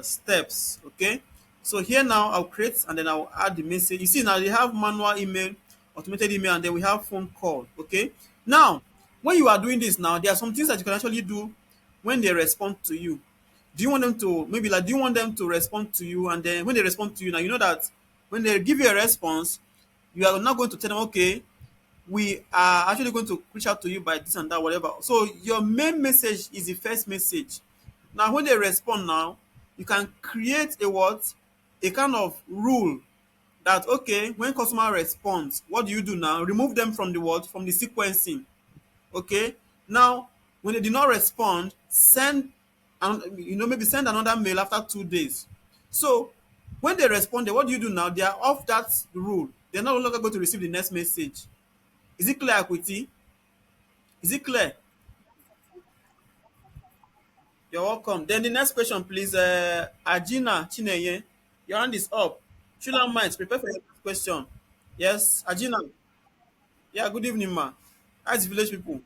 steps. Okay. So here now I'll create, and then I'll add the message. You see now they have manual email, automated email, and then we have phone call. Okay. Now when you are doing this, now there are some things that you can actually do when they respond to you. Do you want them to, maybe like, do you want them to respond to you, and then when they respond to you, now you know that when they give you a response, you are not going to tell them, okay, we are actually going to reach out to you by this and that, whatever. So your main message is the first message. Now when they respond now, you can create a what, a kind of rule that, okay, when customer responds, what do you do now? Remove them from the what, from the sequencing. Okay. Now when they did not respond, send, and maybe send another mail after 2 days. So when they responded, what do you do now? They are off that rule. They're no longer going to receive the next message. Is it clear, Akwiti? Is it clear? You're welcome. Then the next question, please. Ajina Chineye, your hand is up. Shula Minds, prepare for your next question. Yes, Ajina. Yeah, good evening, ma. How's the village people?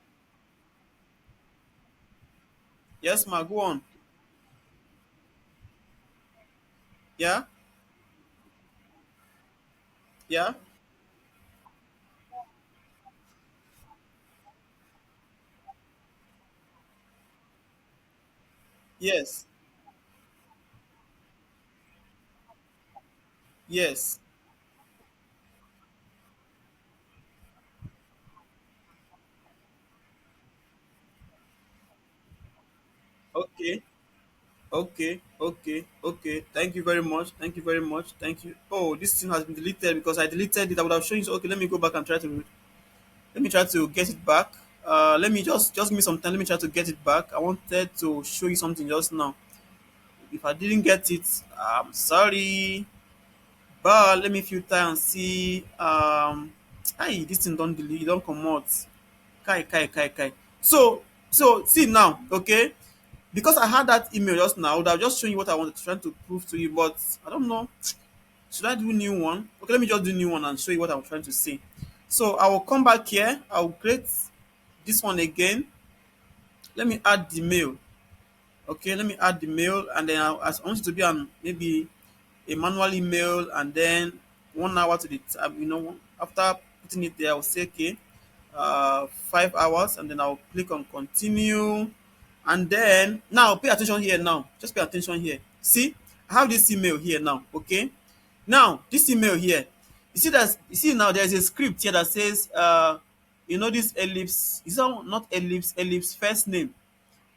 Yes, ma, go on. Yeah, yeah, yes, yes. Okay, okay, okay, okay. Thank you very much. Thank you very much. Thank you. Oh, this thing has been deleted because I deleted it. I would have shown you. So, okay, let me go back and try to get it back. Let me just give me some time. Let me try to get it back. I wanted to show you something just now. If I didn't get it, I'm sorry. But let me filter and see. Hey, this thing don't delete, don't come out. Kai kai kai kai. So see now, okay? Because I had that email just now, I would have just shown you what I wanted to try to prove to you, but I don't know. Should I do new one? Okay, let me just do new one and show you what I'm trying to say. So I will come back here. I will create this one again. Let me add the mail. Okay, let me add the mail, and then I want it to be on maybe a manual email, and then 1 hour to the time. After putting it there, I'll say okay, 5 hours, and then I'll click on continue, and then now pay attention here. Now just pay attention here. See, I have this email here now. Okay, now this email here, you see now there's a script here that says this ellipse, is not ellipse first name.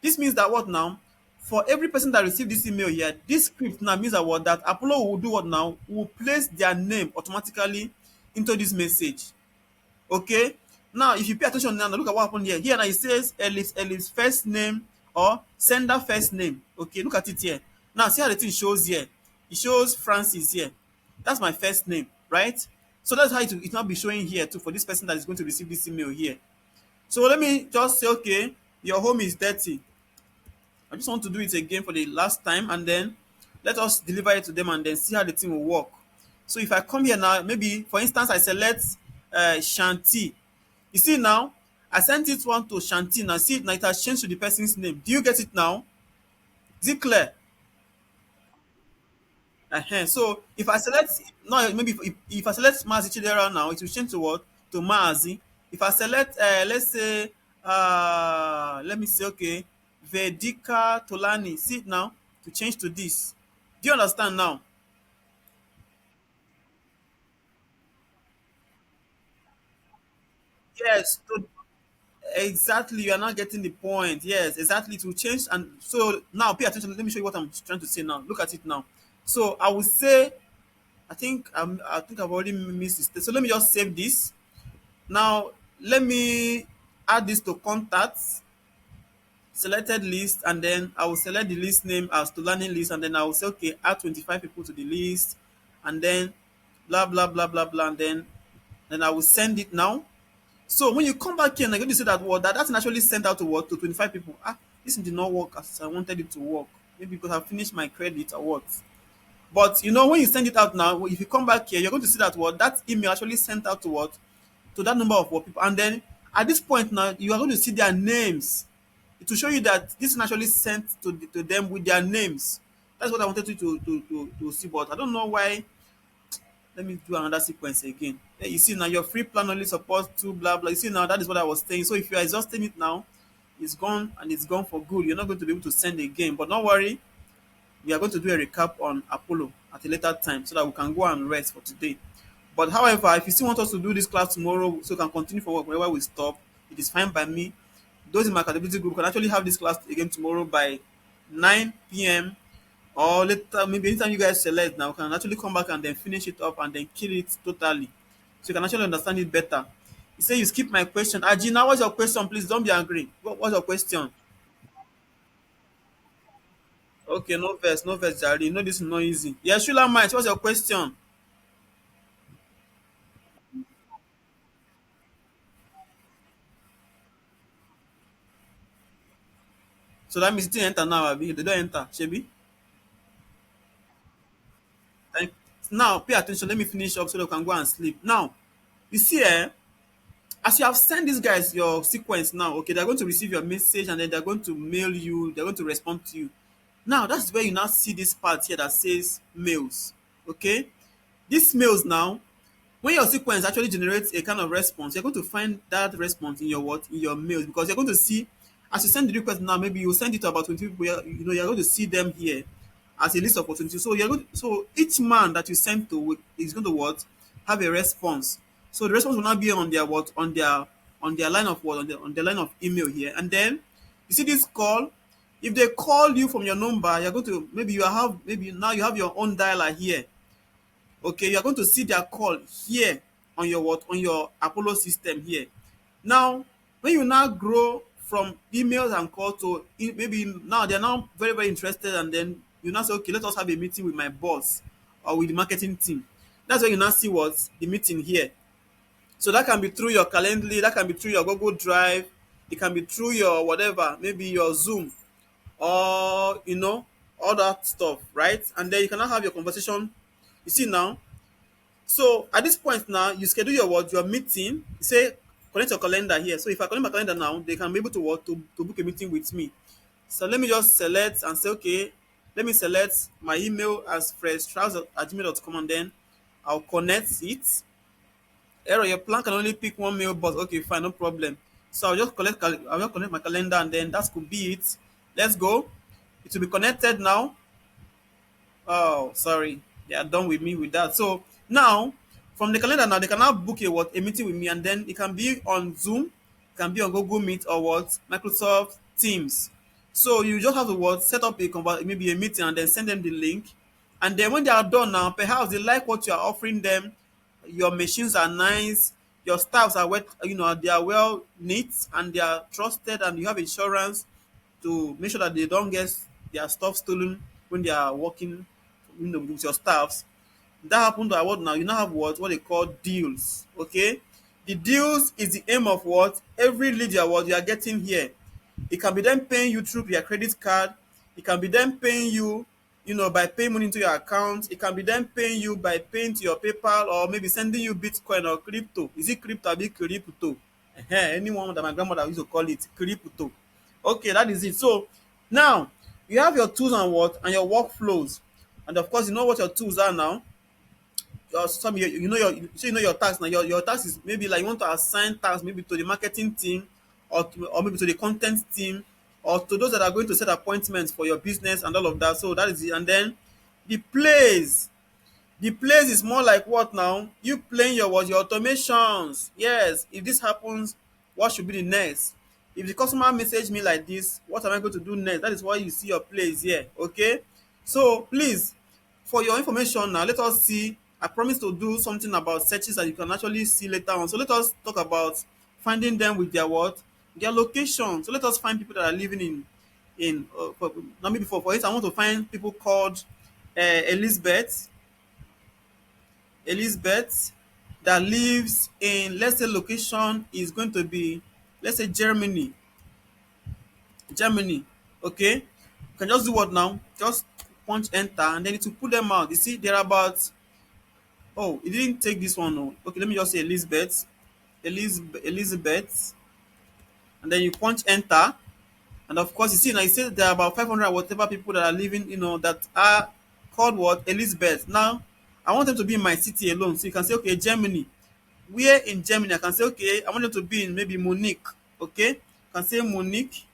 This means that what now? For every person that received this email here, this script now means that what, that Apollo will do what now? Will place their name automatically into this message. Okay? Now, if you pay attention now, look at what happened here. Here now it says Elif's first name or sender first name. Okay, look at it here. Now, see how the thing shows here. It shows Francis here. That's my first name, right? So that's how it will not be showing here too for this person that is going to receive this email here. So let me just say, okay, your home is dirty. I just want to do it again for the last time, and then let us deliver it to them and then see how the thing will work. So if I come here now, maybe for instance, I select Shanti. You see now, I sent it one to Shanti. Now see it now, it has changed to the person's name. Do you get it now? Is it clear? So if I select no, maybe if I select Mazi Chidera now, it will change to what? To Mazi. If I select let's say let me say okay, Vedika Tolani, see it now to change to this. Do you understand now? Yes, to, exactly. You are not getting the point. Yes, exactly. To change, and so now pay attention. Let me show you what I'm trying to say now. Look at it now. So I will say, I think I've already missed this. So let me just save this. Now let me add this to contacts, selected list, and then I will select the list name as to learning list, and then I will say okay, add 25 people to the list, and then blah blah blah blah blah, and then I will send it now. So when you come back here and you're going to see that word that's naturally sent out to what to 25 people. This did not work as I wanted it to work. Maybe because I finished my credit or what. But you know, when you send it out now, if you come back here, you're going to see that what that email actually sent out to what to that number of what people. And then at this point now, you are going to see their names. It will show you that this is actually sent to them with their names. That's what I wanted you to see. But I don't know why. Let me do another sequence again. You see now your free plan only supports two blah blah. You see now that is what I was saying. So if you are exhausting it now, it's gone and it's gone for good. You're not going to be able to send again. But don't worry, we are going to do a recap on Apollo at a later time so that we can go and rest for today. But however, if you still want us to do this class tomorrow so we can continue for work wherever we stop, it is fine by me. Those in my accountability group can actually have this class again tomorrow by 9 p.m. or later, maybe anytime you guys select now, can actually come back and then finish it up and then kill it totally. So you can actually understand it better. You say you skip my question. Ajina, what's your question? Please don't be angry. What's your question? Okay, no verse, no verse, Jari. You know this is not easy. Yeah, Shula Mike, what's your question? So that means it didn't enter now, Abi. They don't enter. Shebi? Thank Now pay attention. Let me finish up so they can go and sleep. Now, you see, as you have sent these guys your sequence now, okay, they're going to receive your message and then they're going to mail you, they're going to respond to you. Now, that's where you now see this part here that says mails. Okay? These mails now, when your sequence actually generates a kind of response, you're going to find that response in your what? In your mails, because you're going to see as you send the request now, maybe you send it to about 20 people, you're going to see them here as a list of opportunities. So each man that you send to is going to what? Have a response. So the response will not be on their what? On their line of what? On the line of email here. And then you see this call. If they call you from your number, you're going to maybe now you have your own dialer here. Okay, you are going to see their call here on your what? On your Apollo system here. Now, when you now grow from emails and call to maybe now they're now very very interested, and then you now say okay, let us have a meeting with my boss or with the marketing team. That's when you now see what the meeting here. So that can be through your Calendly, that can be through your Google Drive, it can be through your whatever, maybe your Zoom, or all that stuff, right? And then you cannot have your conversation. You see now, so at this point now, you schedule your what? Your meeting. You say connect your calendar here. So if I connect my calendar now, they can be able to what? To book a meeting with me. So let me just select and say, okay, let me select my email as freshtrousers@gmail.com, and then I'll connect it. Error, your plan can only pick one mailbox. Okay, fine, no problem. So I'll just connect my calendar, and then that could be it. Let's go. It will be connected now. Oh, sorry. They are done with me with that. So now, from the calendar now, they can now book a meeting with me, and then it can be on Zoom, it can be on Google Meet or what Microsoft Teams. So you just have to what set up maybe a meeting and then send them the link, and then when they are done now, perhaps they like what you are offering them. Your machines are nice. your staffs are well, they are well neat and they are trusted, and you have insurance to make sure that they don't get their stuff stolen when they are working, with your staffs. That happened to what now? You now have what they call deals. Okay, the deals is the aim of what every lead you are getting here. It can be them paying you through your credit card. It can be them paying you, by paying money into your account. It can be them paying you by paying to your PayPal, or maybe sending you Bitcoin or crypto. Is it crypto or be crypto? Anyone that my grandmother used to call it crypto. Okay, that is it. So now you have your tools and what and your workflows, and of course you know what your tools are now. Some you know your task now. Your task is maybe like you want to assign tasks maybe to the marketing team, or maybe to the content team, or to those that are going to set appointments for your business and all of that. So that is it. And then the plays. The place is more like what now? You playing your automations. Yes, if this happens, what should be the next? If the customer message me like this, what am I going to do next? That is why you see your place here. Okay. So please, for your information now, let us see. I promise to do something about searches that you can actually see later on. So let us talk about finding them with their what? Their location. So let us find people that are living now maybe for instance, I want to find people called Elizabeth. Elizabeth that lives in, let's say location is going to be, let's say Germany. Germany. Okay. You can just do what now? Just punch enter and then it will put them out. You see, they're about, oh, it didn't take this one. No. Okay, let me just say Elizabeth. Elizabeth. And then you punch enter. And of course, you see now, you say there are about 500 or whatever people that are living, that are called what? Elizabeth. Now, I want them to be in my city alone. So you can say, okay, Germany. Where in Germany? I can say, okay, I want them to be in maybe Munich. Okay, I can say Munich,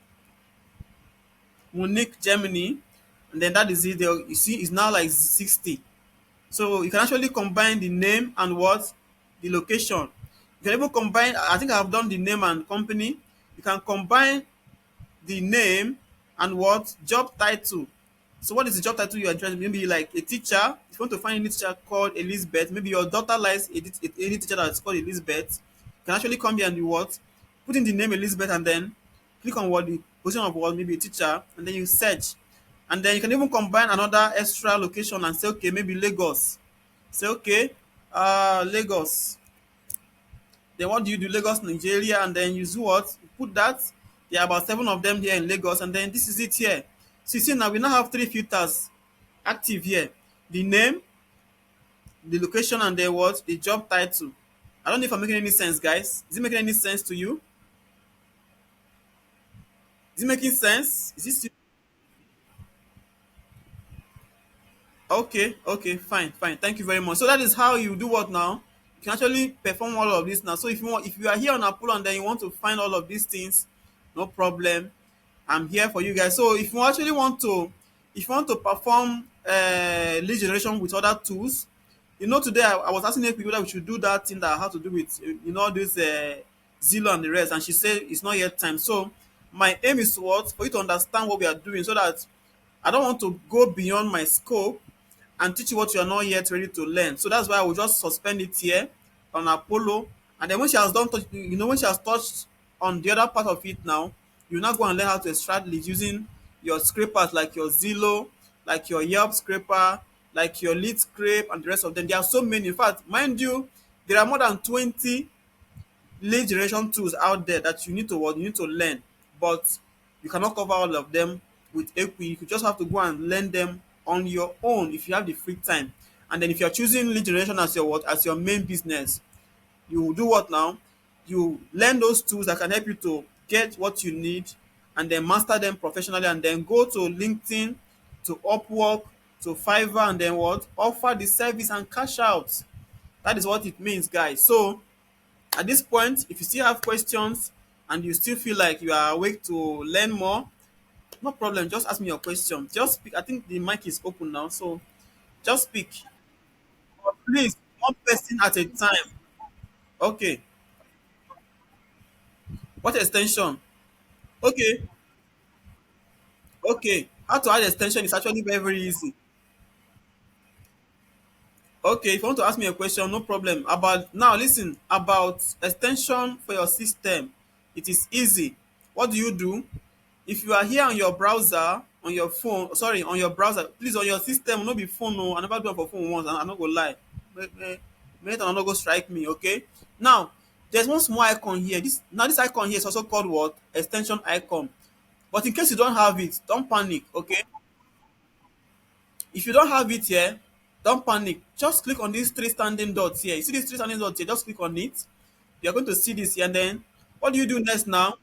Germany, and then that is it. You see, it's now like 60. So you can actually combine the name and what the location. You can even combine. I think I have done the name and company. You can combine the name and what job title. So what is the job title you are trying to, maybe like a teacher? If you want to find any teacher called Elizabeth, maybe your daughter likes any teacher that's called Elizabeth, you can actually come here and do what? Put in the name Elizabeth and then click on what the position of what, maybe a teacher, and then you search. And then you can even combine another extra location and say, okay, maybe Lagos. Say, okay, Lagos. Then what do you do? Lagos, Nigeria, and then you do what? You put that. There are about 7 of them here in Lagos, and then this is it here. So you see now we now have 3 filters active here. The name, the location, and then what? The job title. I don't know if I'm making any sense, guys. Is it making any sense to you? Is it making sense? Is this okay? Okay, fine, fine. Thank you very much. So that is how you do what now? You can actually perform all of this now. So if you are here on Apollo and then you want to find all of these things, no problem. I'm here for you guys. So if you want to perform lead generation with other tools, today I was asking people that we should do that thing that I have to do with this Zillow and the rest, and she said it's not yet time. So my aim is what for you to understand what we are doing, so that I don't want to go beyond my scope and teach you what you are not yet ready to learn. So that's why I will just suspend it here on Apollo. And then when she has done, when she has touched on the other part of it now, you now go and learn how to extract leads using your scrapers like your Zillow, like your Yelp scraper, like your lead scrape, and the rest of them. There are so many. In fact, mind you, there are more than 20 lead generation tools out there that you need to learn, but you cannot cover all of them with Equi. You just have to go and learn them on your own if you have the free time. And then if you're choosing lead generation as your main business, you do what now? You learn those tools that can help you to get what you need, and then master them professionally, and then go to LinkedIn, to Upwork, to Fiverr, and then what? Offer the service and cash out. That is what it means, guys. So at this point, if you still have questions and you still feel like you are awake to learn more, no problem. Just ask me your question. Just speak. I think the mic is open now, so just speak. But please, one person at a time. Okay. What extension? Okay. Okay. How to add extension is actually very, very easy. Okay, if you want to ask me a question, no problem. About now, listen about extension for your system. It is easy. What do you do? If you are here on your browser, on your phone, sorry, on your browser, please on your system, no be phone. No, I never do it for phone once. I no go lie. May I no go strike me. Okay. Now, there's one small icon here. This icon here is also called what? Extension icon. But in case you don't have it, don't panic. Okay. If you don't have it here, don't panic. Just click on these three standing dots here. You see these three standing dots here? Just click on it. You're going to see this here. And then what do you do next now?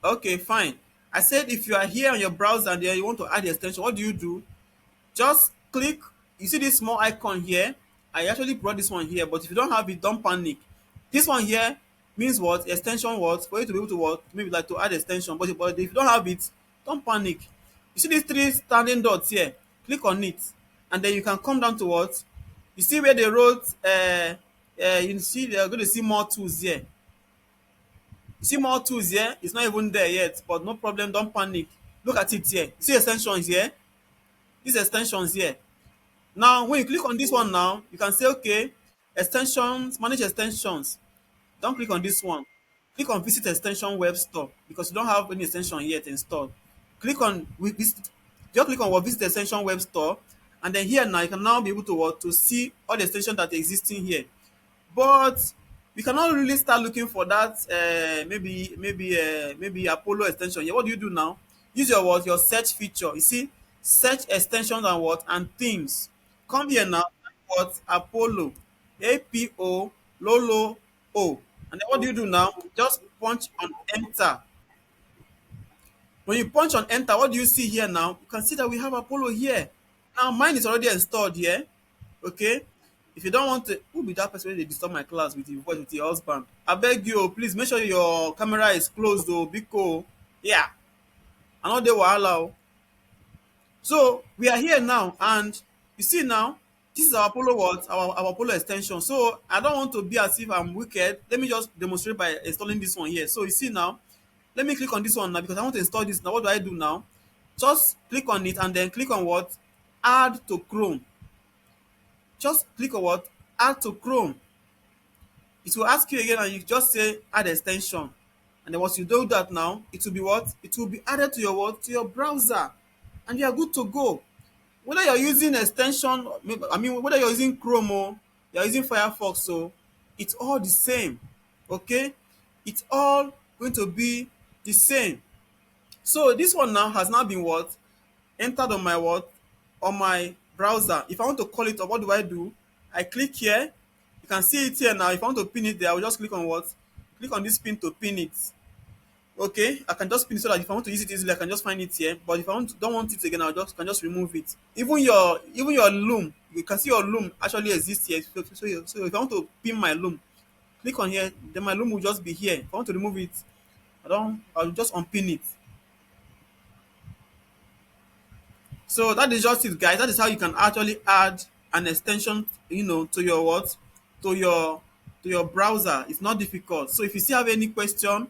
Okay, fine. I said if you are here on your browser and then you want to add the extension, what do you do? Just click. You see this small icon here? I actually brought this one here, but if you don't have it, don't panic. This one here means what? Extension what? For you to be able to what? Maybe like to add extension. But if you don't have it, don't panic. You see these three standing dots here? Click on it. And then you can come down to what? You see where they wrote, you see they're going to see more tools here. You see more tools here? It's not even there yet, but no problem, don't panic. Look at it here. You see extensions here? These extensions here. Now, when you click on this one now, you can say, okay, extensions, manage extensions. Don't click on this one. Click on visit extension web store because you don't have any extension yet installed. Click on visit, just click on what visit extension web store, and then here now you can now be able to what to see all the extensions that are existing here. But we cannot really start looking for that maybe Apollo extension here. What do you do now? Use your what? Your search feature. You see, search extensions and what? And themes. Come here now, what? Apollo. APO Lolo O. And then what do you do now? Just punch on enter. When you punch on enter, what do you see here now? You can see that we have Apollo here. Now mine is already installed here. Okay. If you don't want to, who be that person wey dey disturb my class with your voice with your husband? Abeg you o, please make sure your camera is closed o, biko o. Yeah, I no dey wahala o. So we are here now, and you see now, this is our Apollo what? Our Apollo extension. So I don't want to be as if I'm wicked. Let me just demonstrate by installing this one here. So you see now, let me click on this one now because I want to install this now. What do I do now? Just click on it and then click on what? Add to Chrome. Just click on what? Add to Chrome. It will ask you again and you just say add extension. And then once you do that now, it will be what? It will be added to your what? To your browser. And you are good to go. Whether you're using extension, whether you're using Chrome or you're using Firefox, so it's all the same. Okay? It's all going to be the same. So this one now has now been what? Entered on my what? On my browser. If I want to call it up, what do I do? I click here. You can see it here now. If I want to pin it there, I will just click on what? Click on this pin to pin it. Okay, I can just pin it so that if I want to use it easily, I can just find it here. But if I don't want it again, I can just remove it. Even your loom, you can see your loom actually exists here. So if I want to pin my loom, click on here, then my loom will just be here. If I want to remove it, I'll just unpin it. So that is just it, guys. That is how you can actually add an extension, to your what? To your browser. It's not difficult. So if you still have any question,